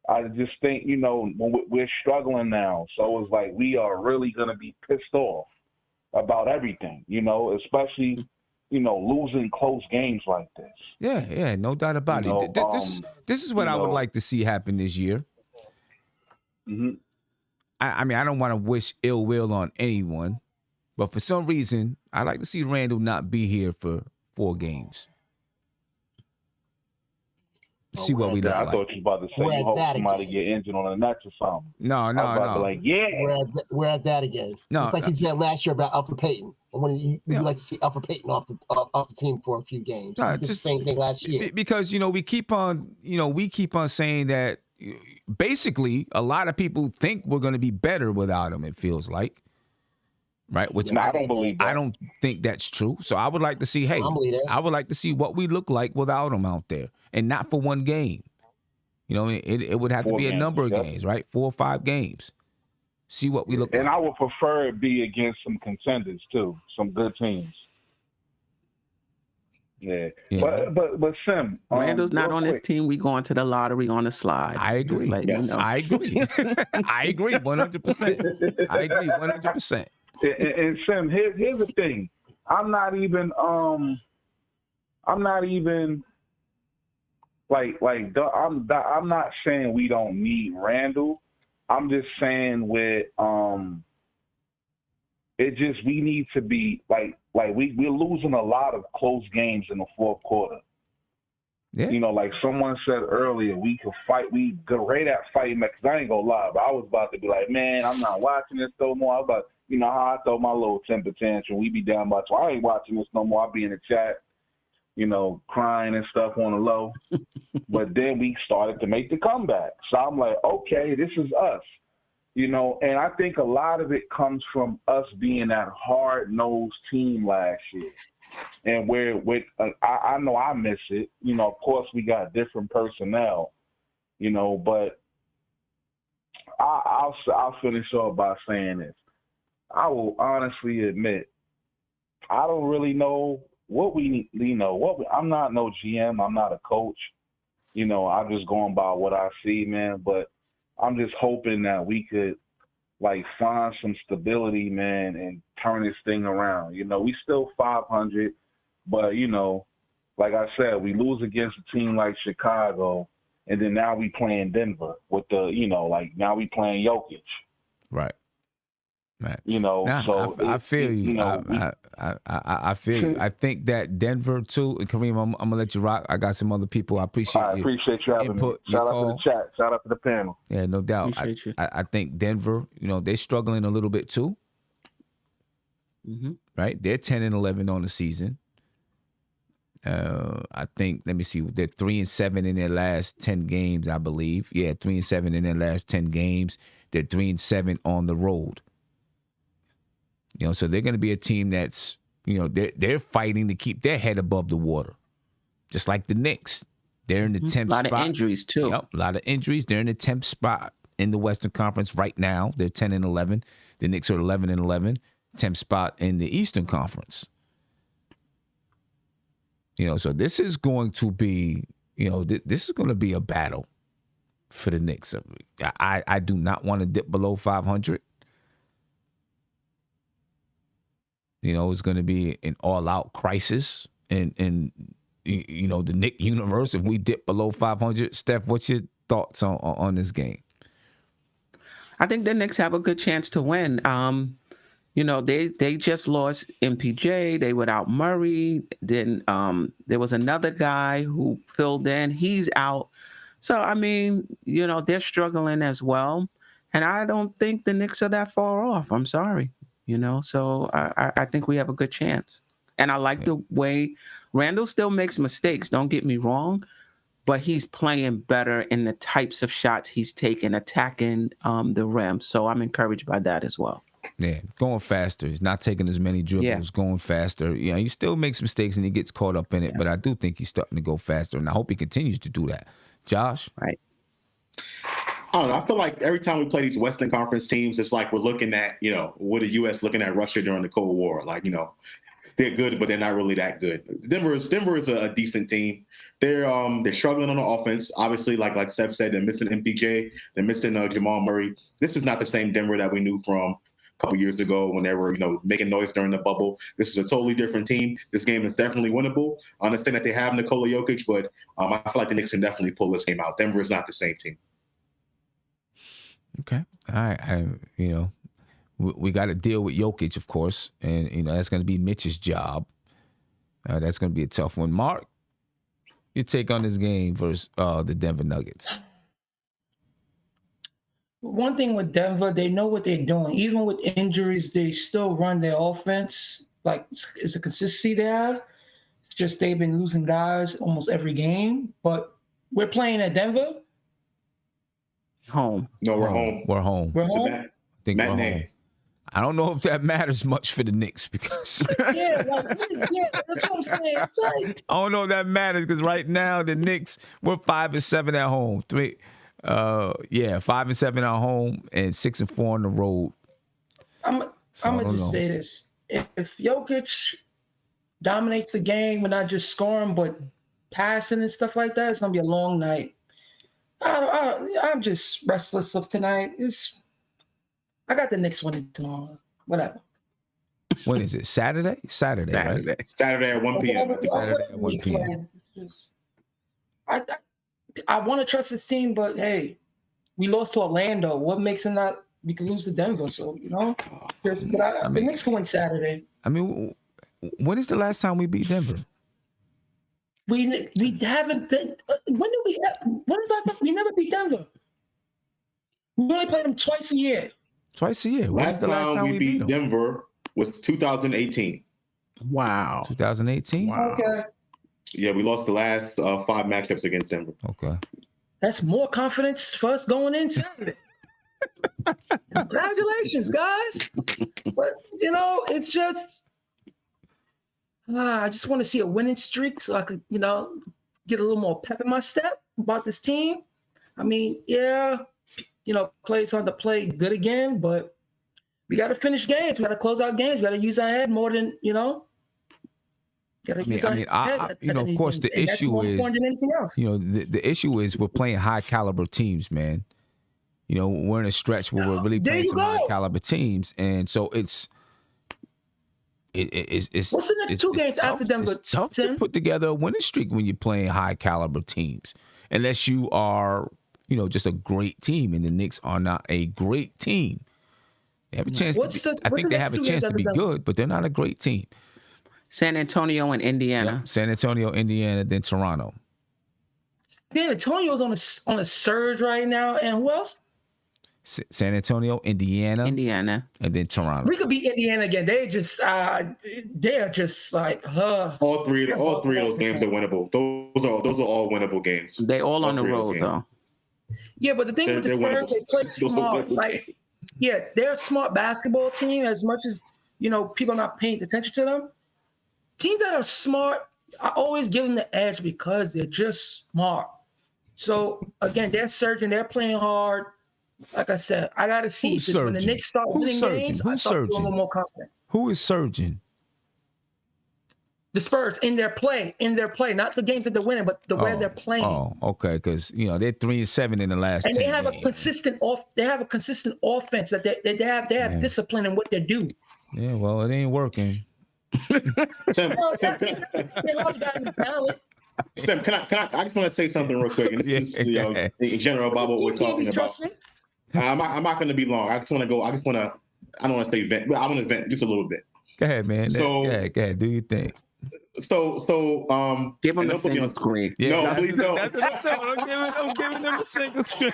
I just think, when we're struggling now, so it's like we are really going to be pissed off about everything, especially, losing close games like this. Yeah, no doubt about it. This is what I would like to see happen this year. Mm-hmm. I mean, I don't want to wish ill will on anyone, but for some reason, I'd like to see Randall not be here for 4 games. See what we look like. I thought you were about to say you hope somebody get injured on the Nets or something. No. Like, yeah. We're at that again. Just like he said last year about Alfred Payton. When you like to see Alfred Payton off the team for a few games. He did the same thing last year. Because we keep on saying that basically a lot of people think we're going to be better without him. It feels like. Right, which I don't believe that. I don't think that's true. So I would like to see. I would like to see what we look like without him out there, and not for one game. It would have to be a number of games, right? 4 or 5 games. See what we look like. And I would prefer it be against some contenders too, some good temes. Yeah. But Sim, Randall's not on this team. We going to the lottery on the slide. I agree. I agree. I agree 100%. I agree 100%. And Sim, here's the thing. I'm not even I'm not saying we don't need Randall. I'm just saying with it just we need to be like we're losing a lot of close games in the fourth quarter. Yeah. You know, like someone said earlier, we could fight. We great at fighting. Because I ain't gonna lie, but I was about to be like, man, I'm not watching this no more. I was about, you know how I throw my little temper tantrum. We be down by 12. I ain't watching this no more. I'll be in the chat, you know, crying and stuff on the low. But then we started to make the comeback. So I'm like, okay, this is us. You know, and I think a lot of it comes from us being that hard-nosed team last year. And I know I miss it. You know, of course, we got different personnel, you know, but I'll finish off by saying this. I will honestly admit, I don't really know what we need. You know, I'm not no GM. I'm not a coach. You know, I'm just going by what I see, man. But I'm just hoping that we could, like, find some stability, man, and turn this thing around. You know, we still 500, but, you know, like I said, we lose against a team like Chicago, and then now we playing Denver with the, you know, like, now we playing Jokic. Right. Right. You know, nah, so I feel you. You know, I feel you. I think that Denver too, and Kareem, I'm gonna let you rock. I got some other people. I appreciate I appreciate you having input, me. Shout out to the chat. Shout out to the panel. Yeah, no doubt. I think Denver, you know, they're struggling a little bit too. Mm-hmm. Right? They're 10-11 on the season. I think, let me see, they're 3-7 in their last 10 games, I believe. Yeah, 3-7 in their last 10 games. They're 3-7 on the road. You know, so they're going to be a team that's, you know, they're fighting to keep their head above the water, just like the Knicks. They're in the 10th spot. A lot of injuries too. Yep, a lot of injuries. They're in the 10th spot in the Western Conference right now. They're 10-11. The Knicks are 11-11. 10th spot in the Eastern Conference. You know, so this is going to be, you know, this is going to be a battle for the Knicks. I do not want to dip below 500. You know, it's going to be an all-out crisis in you know, the Knick universe if we dip below 500. Steph, what's your thoughts on this game? I think the Knicks have a good chance to win. You know, they just lost MPJ. They without Murray. Then there was another guy who filled in. He's out. So, I mean, you know, they're struggling as well. And I don't think the Knicks are that far off. I'm sorry. You know, so I think we have a good chance. And I like the way Randall still makes mistakes. Don't get me wrong. But he's playing better in the types of shots he's taking, attacking the rim. So I'm encouraged by that as well. Yeah, going faster. He's not taking as many dribbles, going faster. Yeah, he still makes mistakes and he gets caught up in it, but I do think he's starting to go faster, and I hope he continues to do that. Josh? Right. I don't know. I feel like every time we play these Western Conference teams, it's like we're looking at, you know, what the U.S. looking at Russia during the Cold War. Like, you know, they're good, but they're not really that good. Denver is a decent team. They're struggling on the offense. Obviously, like Steph said, they're missing MPJ. They're missing Jamal Murray. This is not the same Denver that we knew from a couple years ago when they were, you know, making noise during the bubble. This is a totally different team. This game is definitely winnable. I understand that they have Nikola Jokic, but I feel like the Knicks can definitely pull this game out. Denver is not the same team. Okay. All right. You know, we got to deal with Jokic, of course, and, you know, that's going to be Mitch's job. That's going to be a tough one. Mark, your take on this game versus the Denver Nuggets? One thing with Denver, they know what they're doing. Even with injuries, they still run their offense. Like, it's a consistency they have. It's just they've been losing guys almost every game. But we're playing at Denver. Home. No, we're home. We're home. We're home. I think we're home. I don't know if that matters much for the Knicks because yeah, that's what I'm saying. It's like, I don't know if that matters because right now the Knicks, we're 5-7 at home. 5-7 at home and 6-4 on the road. I'm gonna just say this: if Jokic dominates the game, we're not just scoring but passing and stuff like that, it's gonna be a long night. I'm just restless of tonight. I got the Knicks winning tomorrow. Whatever. When is it? Saturday, right? Saturday at 1 p.m. Saturday at 1 p.m. I want to trust this team, but hey, we lost to Orlando. What makes it not we could lose to Denver. So but the Knicks can win Saturday. I mean, when is the last time we beat Denver? We haven't been. When is the last time we never beat Denver? We only play them twice a year. Twice a year. When Last is the last time we beat them? Denver was 2018. Wow. 2018. Wow. Okay. Yeah, we lost the last 5 matchups against Denver. Okay. That's more confidence for us going in Saturday. Congratulations, guys. But it's just I just want to see a winning streak so I could, get a little more pep in my step about this team. I mean, players on to play good again, but we got to finish games. We got to close out games. We got to use our head more than, Of course, the issue is, than anything else. The issue is we're playing high caliber teams, man. We're in a stretch where we're really playing some high caliber teams, and so it's what's the next 2 games after Denver? It's tough to put together a winning streak when you're playing high caliber teams, unless you are, just a great team, and the Knicks are not a great team. They have a chance. I think they have a chance to be good, but they're not a great team. San Antonio and Indiana. Yep. San Antonio, Indiana, then Toronto. San Antonio's on a surge right now, and who else? San Antonio, Indiana, and then Toronto. We could beat Indiana again. They're just like all three of those games are winnable. Those are all winnable games. They all on the road though. Yeah, but the thing with the Spurs, they play smart. They're a smart basketball team. As much as people are not paying attention to them. Teams that are smart, I always give them the edge because they're just smart. So again, they're surging. They're playing hard. Like I said, I got to see when the Knicks start winning games. I start feeling a little more confident. Who is surging? The Spurs in their play, not the games that they're winning, but where they're playing. Oh, okay, because they're 3-7 in the last. And 10 they have games. They have a consistent offense that they have discipline in what they do. Yeah, well, it ain't working. Sam, can I just want to say something real quick, and this is, in general about what we're talking about. I'm not going to be long. I don't want to say vent, but I want to vent just a little bit. Go ahead, man. Go ahead. Do your thing. So give them a single screen. Yeah, no, please don't. I'm giving them a single screen.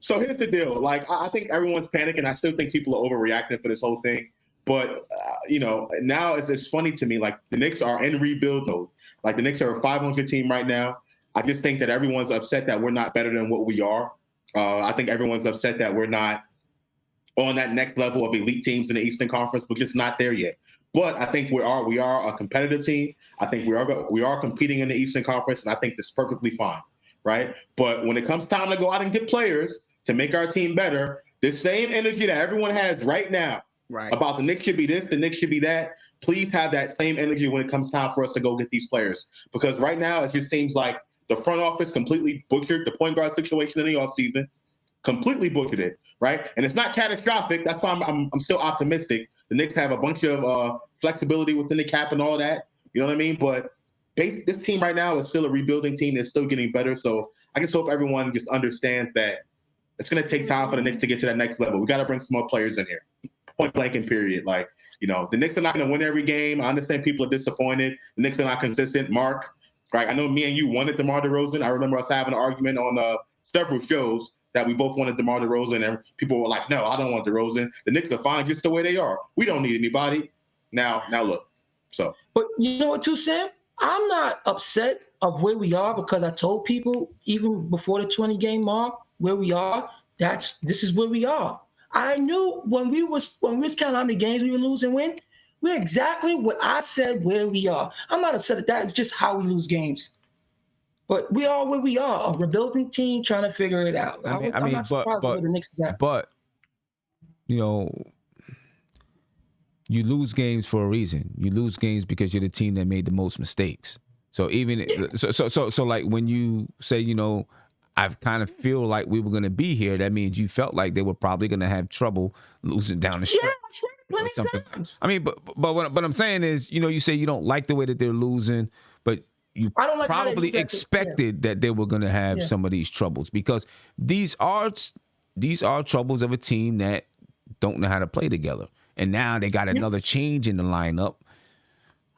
So here's the deal. I think everyone's panicking. I still think people are overreacting for this whole thing. But, now it's funny to me. The Knicks are in rebuild mode. The Knicks are a 500 team right now. I just think that everyone's upset that we're not better than what we are. I think everyone's upset that we're not on that next level of elite teams in the Eastern Conference. We're just not there yet. But I think we are a competitive team. I think we are competing in the Eastern Conference, and I think that's perfectly fine, right? But when it comes time to go out and get players to make our team better, the same energy that everyone has right now about the Knicks should be this, the Knicks should be that, please have that same energy when it comes time for us to go get these players. Because right now it just seems like the front office completely butchered the point guard situation in the offseason, completely butchered it, right? And it's not catastrophic. That's why I'm still optimistic. The Knicks have a bunch of flexibility within the cap and all that. You know what I mean? But this team right now is still a rebuilding team. They're still getting better. So I just hope everyone just understands that it's going to take time for the Knicks to get to that next level. We got to bring some more players in here. Point blank and period. The Knicks are not going to win every game. I understand people are disappointed. The Knicks are not consistent. Mark, right? I know me and you wanted DeMar DeRozan. I remember us having an argument on several shows that we both wanted DeMar DeRozan, and people were like, "No, I don't want DeRozan. The Knicks are fine just the way they are. We don't need anybody." Now look. So, but you know what, too, Sam? I'm not upset of where we are because I told people even before the 20-game mark where we are. This is where we are. I knew when we was counting how many games we would lose and win, we're exactly what I said where we are. I'm not upset at that. It's just how we lose games. But we are where we are, a rebuilding team trying to figure it out. I'm not surprised where the Knicks is at. But, you lose games for a reason. You lose games because you're the team that made the most mistakes. So so like when you say, I kind of feel like we were going to be here, that means you felt like they were probably going to have trouble losing down the stretch. Yeah, I've said it plenty of times. I mean, but what I'm saying is, you say you don't like the way that they're losing, but you I don't like how they probably presented- expected that they were going to have Yeah. some of these troubles, because these are troubles of a team that don't know how to play together. And now they got another change in the lineup.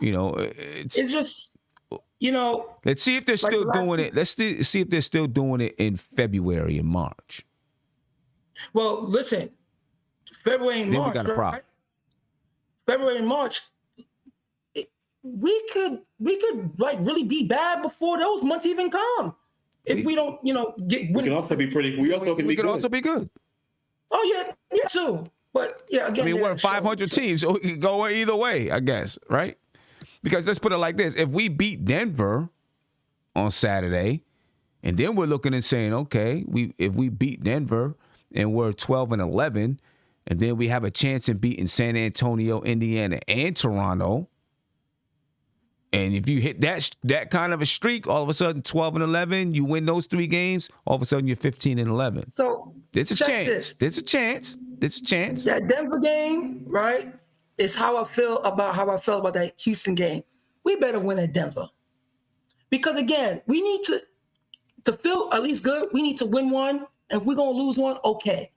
You know, It's just, you know, let's see if they're like still the last doing two- it. Let's see if they're still doing it in February and March. well, listen, February and Then we March, got a problem. right? February and March, we could like really be bad before those months even come. If we don't, you know, get We can also be pretty. We also can We be could good. also be good. Oh yeah, too. But yeah, again, I mean, we're they're 500 shows, teams, so it could go either way, I guess, right? Because let's put it like this: if we beat Denver on Saturday, and then we're looking and saying, okay, if we beat Denver and we're 12-11, and then we have a chance in beating San Antonio, Indiana, and Toronto. And if you hit that kind of a streak, all of a sudden 12-11, you win those 3 games, all of a sudden you're 15-11. So There's a check chance. this. There's a chance. There's a chance. That Denver game, right, is how I felt about that Houston game. We better win at Denver. Because again, we need to feel at least good, we need to win one. And if we're gonna lose one, okay.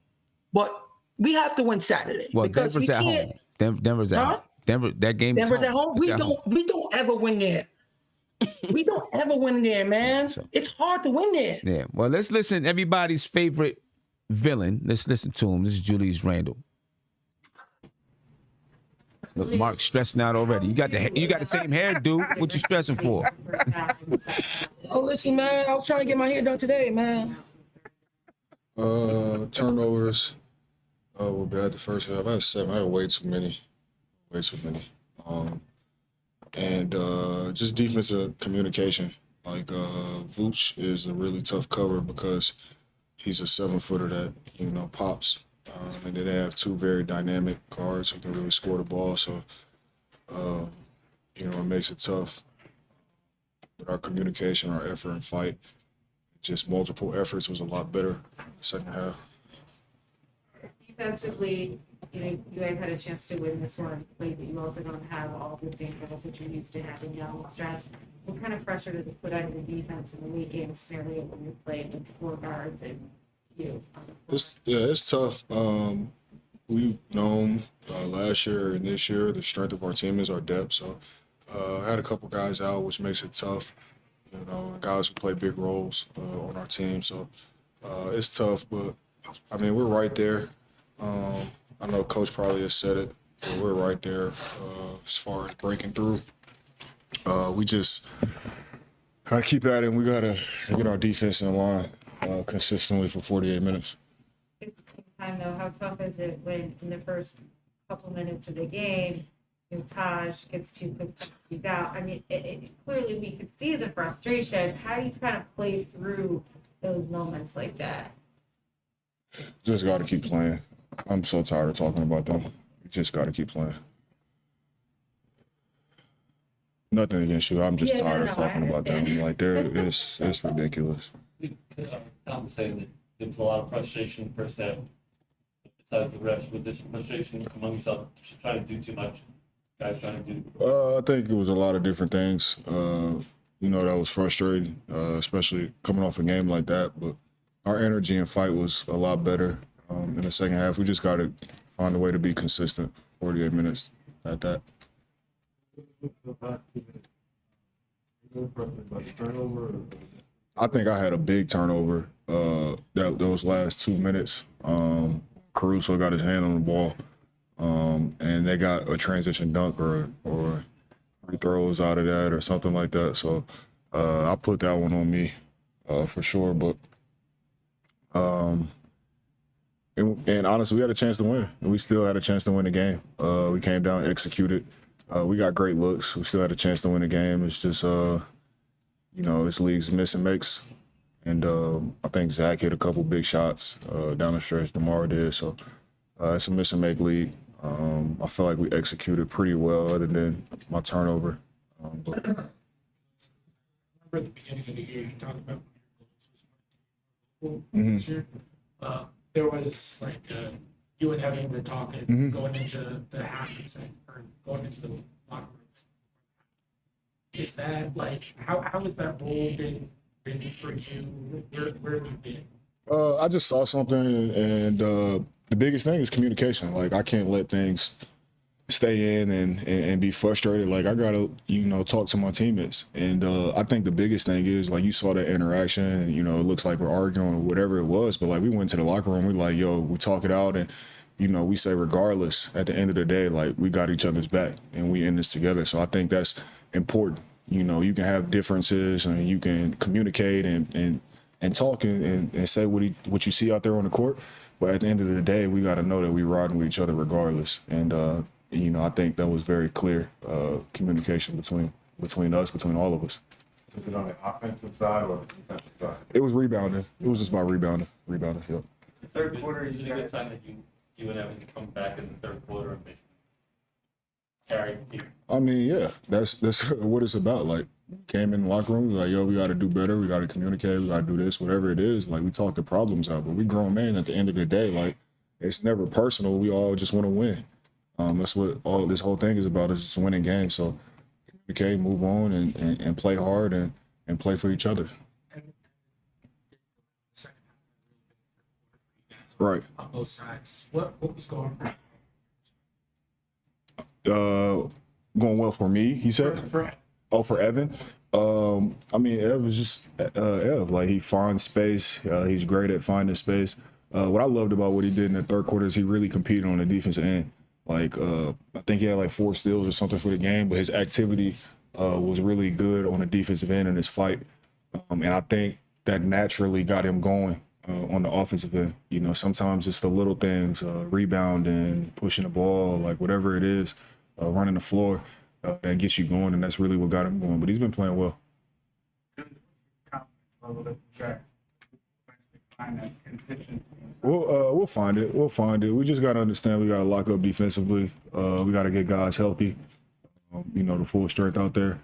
But we have to win Saturday. Well, because Denver's we at can't, home. Denver's at Huh? home. That game. Denver's at home. It's We don't ever win there. We don't ever win there, man. It's hard to win there. Yeah. Well, let's listen. Everybody's favorite villain. Let's listen to him. This is Julius Randle. Look, Mark's stressing out already. You got the same hairdo. What you stressing for? Oh, listen, man. I was trying to get my hair done today, man. Turnovers were bad the first half. I had 7. I had way too many. And just defensive communication. Like Vooch is a really tough cover because he's a 7-footer that, you know, pops. And then they have 2 very dynamic guards who can really score the ball. So, you know, it makes it tough. But our communication, our effort and fight, just multiple efforts was a lot better in the second half. Defensively, you know, you guys had a chance to win this one, but you also don't have all the same goals that you're used to having down the stretch. What kind of pressure does it put on your defense in the late game scenario when you're playing with 4 guards and you? It's tough. We've known last year and this year the strength of our team is our depth. So I had a couple guys out, which makes it tough. You know, guys who play big roles on our team. So it's tough, but I mean, we're right there. I know Coach probably has said it, but we're right there as far as breaking through. We just gotta keep at it, and we gotta get our defense in line consistently for 48 minutes. At the same time, though, how tough is it when in the first couple minutes of the game, you know, Taj gets 2 quick touches out? I mean, clearly we could see the frustration. How do you kind of play through those moments like that? Just gotta keep playing. I'm so tired of talking about them. We just gotta keep playing. Nothing against you. I'm just tired of talking about them. Like it's ridiculous. I'm saying that there was a lot of frustration first half. Besides the refs, was there frustration among yourself trying to do too much? Guys trying to do. I think it was a lot of different things. You know, that was frustrating, especially coming off a game like that. But our energy and fight was a lot better in the second half. We just got to find a way to be consistent. 48 minutes at that. I think I had a big turnover those last 2 minutes. Caruso got his hand on the ball, and they got a transition dunk or free throws out of that or something like that. So I put that one on me for sure. But and honestly, we had a chance to win. We still had a chance to win the game. We came down, executed. We got great looks. We still had a chance to win the game. It's just, you know, this league's miss and makes. And I think Zach hit a couple big shots down the stretch. DeMar did. So it's a miss and make league. I feel like we executed pretty well other than my turnover. But remember at the beginning of the year, you talked about this year. There was like you and Evan were talking going into the half and saying, or going into the locker room. Is that like how has that role been for you? Where have you been? I just saw something, and the biggest thing is communication. Like, I can't let things stay in and be frustrated. Like, I gotta, talk to my teammates. And I think the biggest thing is, like, you saw that interaction, and, it looks like we're arguing or whatever it was, but like, we went to the locker room, we like, yo, we talk it out, and we say regardless, at the end of the day, like, we got each other's back and we in this together. So I think that's important. You can have differences and you can communicate and talk and say what you see out there on the court. But at the end of the day, we got to know that we riding with each other regardless. And, I think that was very clear communication between us, between all of us. Is it on the offensive side or the defensive side? It was rebounding. It was just about rebounding. Yep. The third quarter is a good sign that you and Evan come back in the third quarter and basically carry the team. I mean, yeah, that's what it's about. Like, came in the locker room, like, yo, we got to do better. We got to communicate. We got to do this, whatever it is. Like, we talk the problems out, but we grown men at the end of the day. Like, it's never personal. We all just want to win. That's what all this whole thing is about, is just winning games. So, communicate, move on, and play hard and play for each other. Right. On both sides. What was going on? Going well for me, he said. For Evan. I mean, Ev was just Ev. Like, he finds space. He's great at finding space. What I loved about what he did in the third quarter is he really competed on the defensive end. Like, I think he had like 4 steals or something for the game, but his activity was really good on the defensive end in his fight. And I think that naturally got him going on the offensive end. Sometimes it's the little things, rebounding, pushing the ball, like whatever it is, running the floor, that gets you going, and that's really what got him going. But he's been playing well. We'll find it. We just got to understand we got to lock up defensively. We got to get guys healthy, the full strength out there,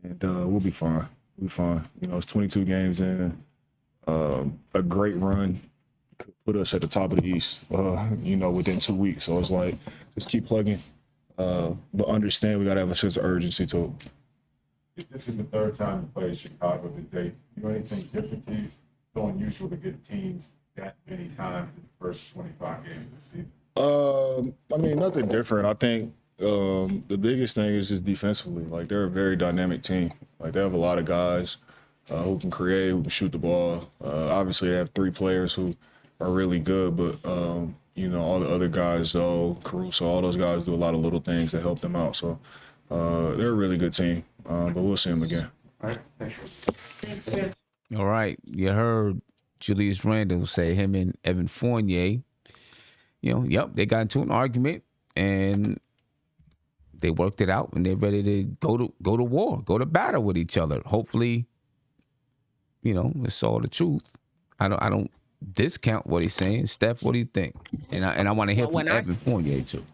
and we'll be fine. We'll be fine. It's 22 games in. A great run could put us at the top of the East, within 2 weeks. So it's like, just keep plugging, but understand we got to have a sense of urgency to it. This is the third time you played Chicago today. Anything different to you? It's so unusual to get teams that many times in the first 25 games of the season. I mean, nothing different. I think the biggest thing is just defensively. Like, they're a very dynamic team. Like, they have a lot of guys who can create, who can shoot the ball. Obviously, they have 3 players who are really good, but all the other guys, though, Caruso, all those guys do a lot of little things that help them out. So they're a really good team, but we'll see them again. All right, thanks. All right, you heard Julius Randle say him and Evan Fournier, they got into an argument and they worked it out and they're ready to go to war, go to battle with each other. Hopefully, it's all the truth. I don't discount what he's saying. Steph, what do you think? And I want to hear from Evan Fournier too.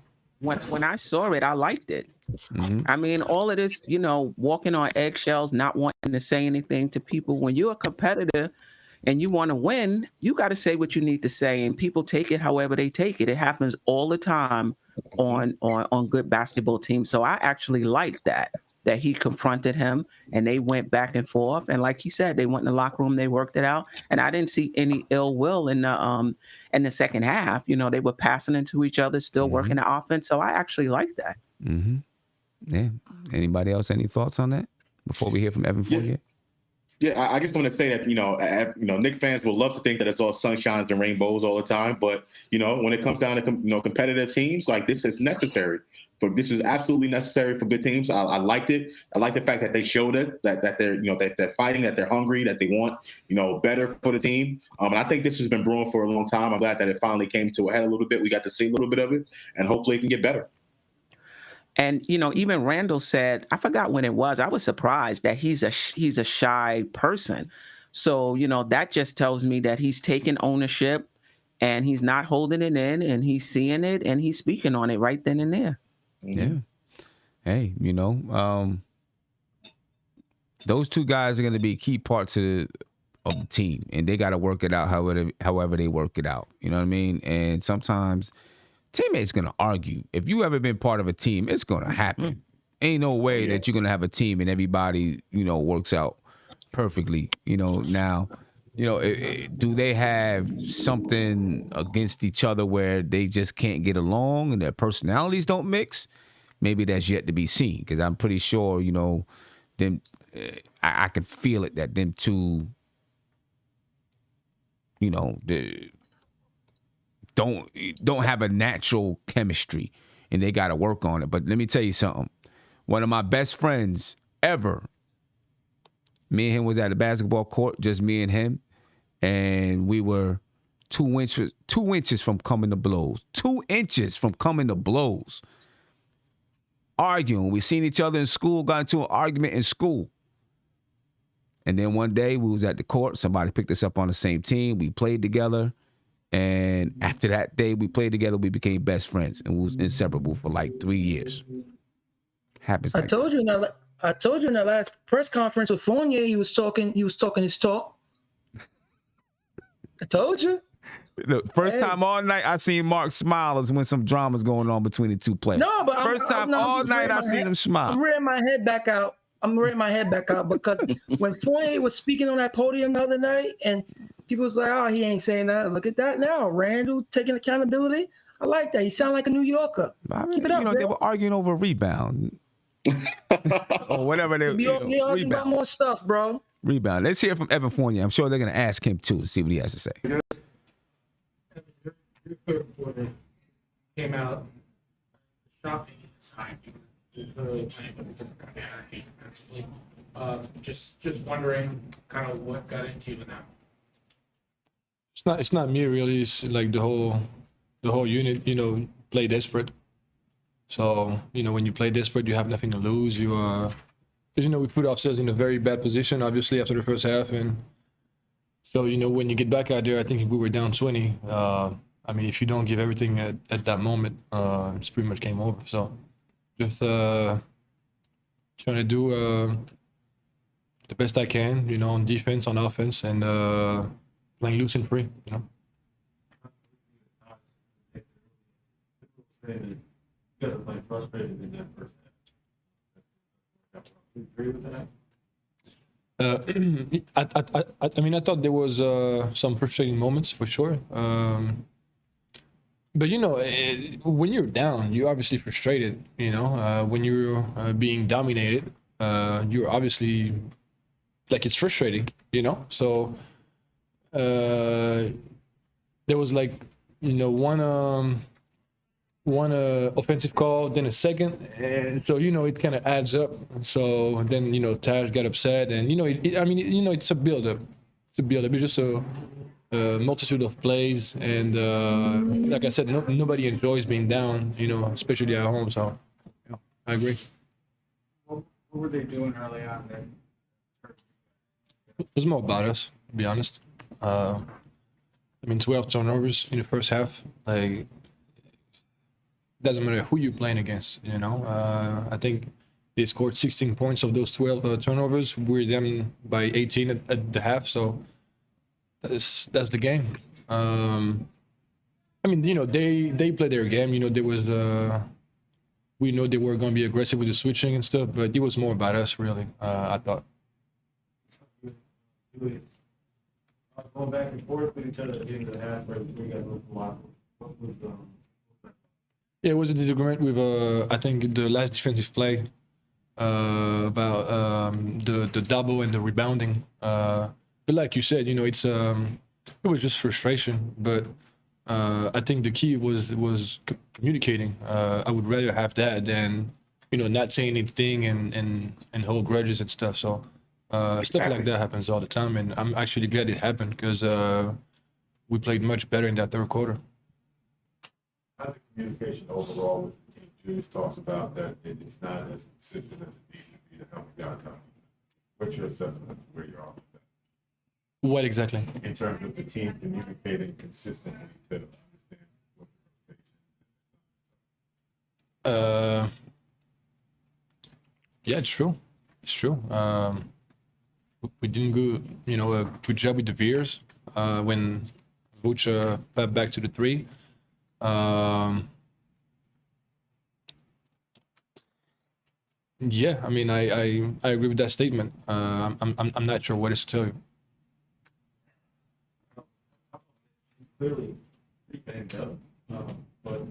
When I saw it, I liked it. Mm-hmm. I mean, all of this, walking on eggshells, not wanting to say anything to people. When you're a competitor and you want to win, you got to say what you need to say, and people take it however they take it. It happens all the time on good basketball teams. So I actually liked that he confronted him and they went back and forth. And like he said, they went in the locker room, they worked it out. And I didn't see any ill will in the second half. They were passing into each other, still working the offense. So I actually liked that. Mm-hmm. Yeah. Anybody else, any thoughts on that before we hear from Evan Fournier? Yeah, I just want to say that, Knicks fans will love to think that it's all sunshines and rainbows all the time. But, when it comes down to, competitive teams, like, this is necessary. But this is absolutely necessary for good teams. I liked it. I like the fact that they showed it, that they're, that they're fighting, that they're hungry, that they want, better for the team. And I think this has been brewing for a long time. I'm glad that it finally came to a head a little bit. We got to see a little bit of it, and hopefully it can get better. And, even Randall said, I forgot when it was, I was surprised that he's a shy person. So, that just tells me that he's taking ownership and he's not holding it in, and he's seeing it and he's speaking on it right then and there. Yeah. Hey, those 2 guys are going to be key parts of the team, and they got to work it out however they work it out. You know what I mean? And sometimes teammates going to argue. If you ever been part of a team, it's going to happen. ain't no way that you're gonna have a team and everybody, works out perfectly. Now, do they have something against each other where they just can't get along and their personalities don't mix? Maybe that's yet to be seen, because I'm pretty sure, them. I can feel it that them two, don't have a natural chemistry, and they got to work on it. But let me tell you something. One of my best friends ever, me and him was at a basketball court, just me and him, and we were 2 inches from coming to blows. 2 inches from coming to blows. Arguing. We seen each other in school, got into an argument in school. And then one day we was at the court. Somebody picked us up on the same team. We played together. And after that day we played together, we became best friends and we was inseparable for like 3 years. Happens. I told you in that last press conference with Fournier, he was talking his talk. I told you. Look, first time all night I seen Mark smile is when some drama's going on between the two players. No, but first time all night I seen him smile. I'm rearing my head back out. Because when Fournier was speaking on that podium the other night, and people was like, "Oh, he ain't saying that." Look at that now, Randall taking accountability. I like that. He sound like a New Yorker. Keep it up, bro. They were arguing over a rebound or whatever they. He arguing about more stuff, bro. Rebound. Let's hear from Evan Fournier. I'm sure they're gonna ask him too, see what he has to say. Your third quarter came out shocking inside. You're clearly playing with a different kind of energy defensively. Just wondering kind of what got into you in that. It's not me really. It's like the whole unit. Play desperate. So when you play desperate, you have nothing to lose. We put ourselves in a very bad position, obviously after the first half, and so when you get back out there, I think we were down 20. If you don't give everything at that moment, it's pretty much game over. So just trying to do the best I can, on defense, on offense, and playing loose and free. You guys are playing frustrated in that first half. You agree with that? I thought there was some frustrating moments for sure. But when you're down, you're obviously frustrated. When you're being dominated, you're obviously it's frustrating. So there was one offensive call, then a second, and so it kind of adds up. So then Taj got upset, and it's a build-up. It's just a multitude of plays, and like I said, nobody enjoys being down, especially at home. So I agree. What were they doing early on then? It was more about us, to be honest. 12 turnovers in the first half. Doesn't matter who you're playing against, I think they scored 16 points of those 12 turnovers. We're them by 18 at the half, so that's the game. They play their game. There was we know they were going to be aggressive with the switching and stuff, but it was more about us, really. I thought. Going back and forth with each other at the end of the half, right? We got a lot. What was Yeah, it was a disagreement with I think the last defensive play about the double and the rebounding. But like you said, it was just frustration. But I think the key was communicating. I would rather have that than not saying anything and hold grudges and stuff. So stuff like that happens all the time, and I'm actually glad it happened because we played much better in that third quarter. How's the communication overall with the team? Julius talks about that it's not as consistent as it needs to be to help the outcome. What's your assessment of where you're at with that? What exactly? In terms of the team communicating consistently to understand what the rotation is. Yeah, it's true. It's true. We didn't go, a good job with the veers when Vuce passed back to the three. Yeah, I mean, I agree with that statement. I'm not sure what else to tell you. Clearly, pretty banged up, but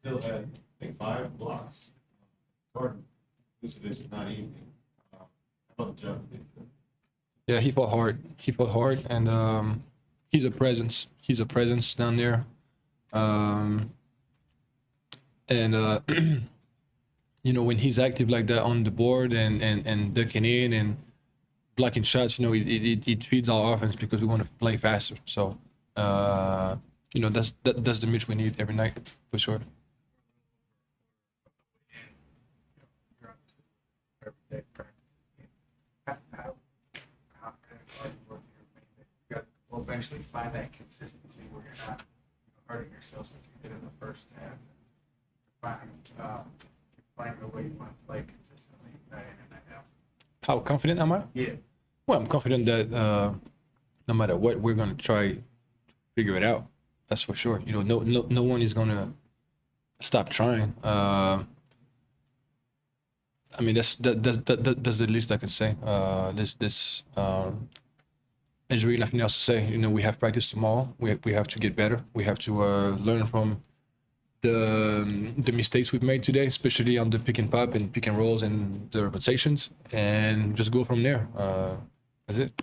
still had, I think, 5 blocks. Gordon, which is not easy. How about the jump? Yeah, he fought hard. He fought hard, and he's a presence. He's a presence down there. You know, when he's active like that on the board and ducking in and blocking shots, you know, it feeds our offense because we want to play faster. So, you know, that's the Mitch we need every night for sure. Will eventually find that consistency where you're not hurting yourself like you did in the first half. Playing the way you want to play consistently night in and night out. How confident am I? Yeah. Well, I'm confident that no matter what, we're gonna try to figure it out. That's for sure. You know, no one is gonna stop trying. I mean, that's the least I can say. There's really nothing else to say. You know, we have practice tomorrow. We have to get better. We have to learn from the mistakes we've made today, especially on the pick and pop and pick and rolls and the rotations, and just go from there. That's it.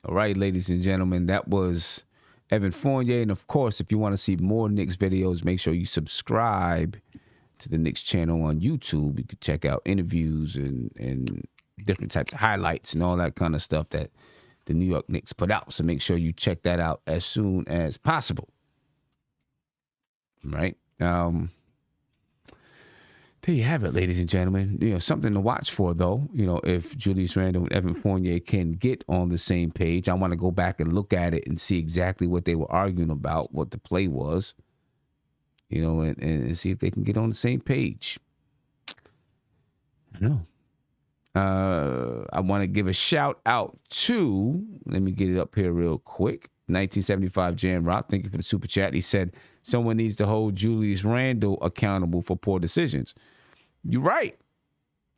All right, ladies and gentlemen, that was Evan Fournier. And of course, if you want to see more Knicks videos, make sure you subscribe to the Knicks channel on YouTube. You can check out interviews and different types of highlights and all that kind of stuff that the New York Knicks put out. So make sure you check that out as soon as possible. Right. There you have it, ladies and gentlemen. You know, something to watch for, though. You know, if Julius Randle and Evan Fournier can get on the same page, I want to go back and look at it and see exactly what they were arguing about, what the play was, you know, and see if they can get on the same page. I know. I want to give a shout out to, let me get it up here real quick. 1975 Jan Rock, thank you for the super chat. He said, someone needs to hold Julius Randle accountable for poor decisions. You're right.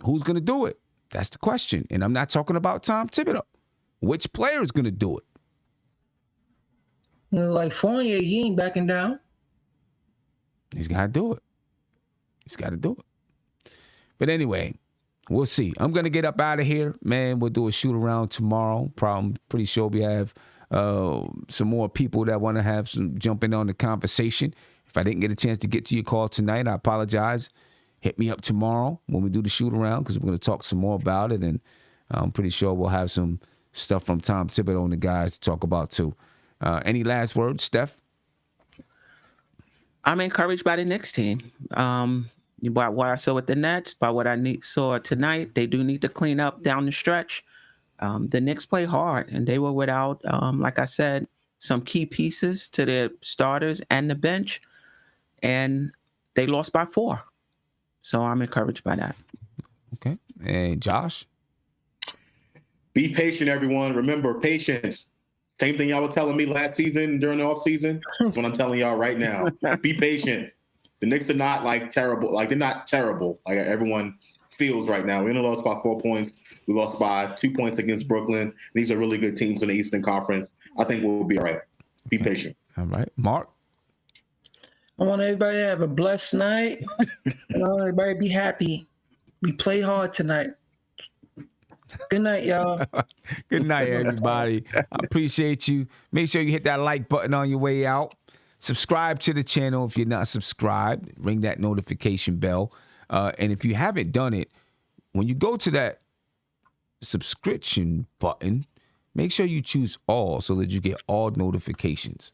Who's going to do it? That's the question. And I'm not talking about Tom Thibodeau. Which player is going to do it? Like Fournier, he ain't backing down. He's got to do it. He's got to do it. But anyway, we'll see. I'm going to get up out of here. Man, we'll do a shoot around tomorrow. Pretty sure we have some more people that want to have some jump in on the conversation. If I didn't get a chance to get to your call tonight, I apologize. Hit me up tomorrow when we do the shoot around because we're going to talk some more about it. And I'm pretty sure we'll have some stuff from Tom Thibodeau and the guys to talk about too. Any last words, Steph? I'm encouraged by the Knicks team. By what I saw with the Nets, by what I saw tonight, they do need to clean up down the stretch. The Knicks play hard, and they were without, like I said, some key pieces to their starters and the bench, and they lost by 4. So I'm encouraged by that. Okay. And Josh? Be patient, everyone. Remember, patience. Same thing y'all were telling me last season during the offseason. That's what I'm telling y'all right now. Be patient. The Knicks are not like terrible. Like they're not terrible. Like everyone feels right now. We only lost by 4 points. We lost by 2 points against Brooklyn. These are really good teams in the Eastern Conference. I think we'll be all right. Be patient. All right. Mark? I want everybody to have a blessed night. Everybody be happy. We play hard tonight. Good night, y'all. Good night, everybody. I appreciate you. Make sure you hit that like button on your way out. Subscribe to the channel if you're not subscribed. Ring that notification bell. And if you haven't done it, when you go to that subscription button, make sure you choose all so that you get all notifications,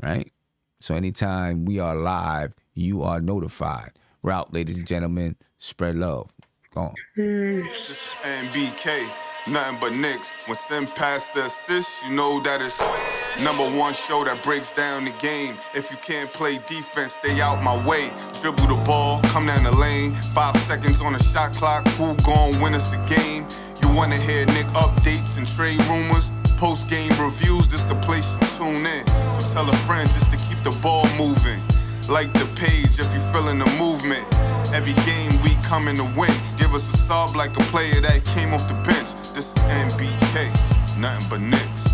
right? So anytime we are live, you are notified. We're out, ladies and gentlemen. Spread love. Go on. This is BK, nothing but Knicks. When Sim passed the assist, you know that it's #1 show that breaks down the game. If you can't play defense, stay out my way. Dribble the ball, come down the lane. 5 seconds on the shot clock. Who gon' win us the game? You wanna hear Nick updates and trade rumors? Post-game reviews, this the place to tune in. So tell a friend just to keep the ball moving. Like the page if you feeling the movement. Every game we coming to win. Give us a sub like a player that came off the bench. This is NBK, nothing but Knicks.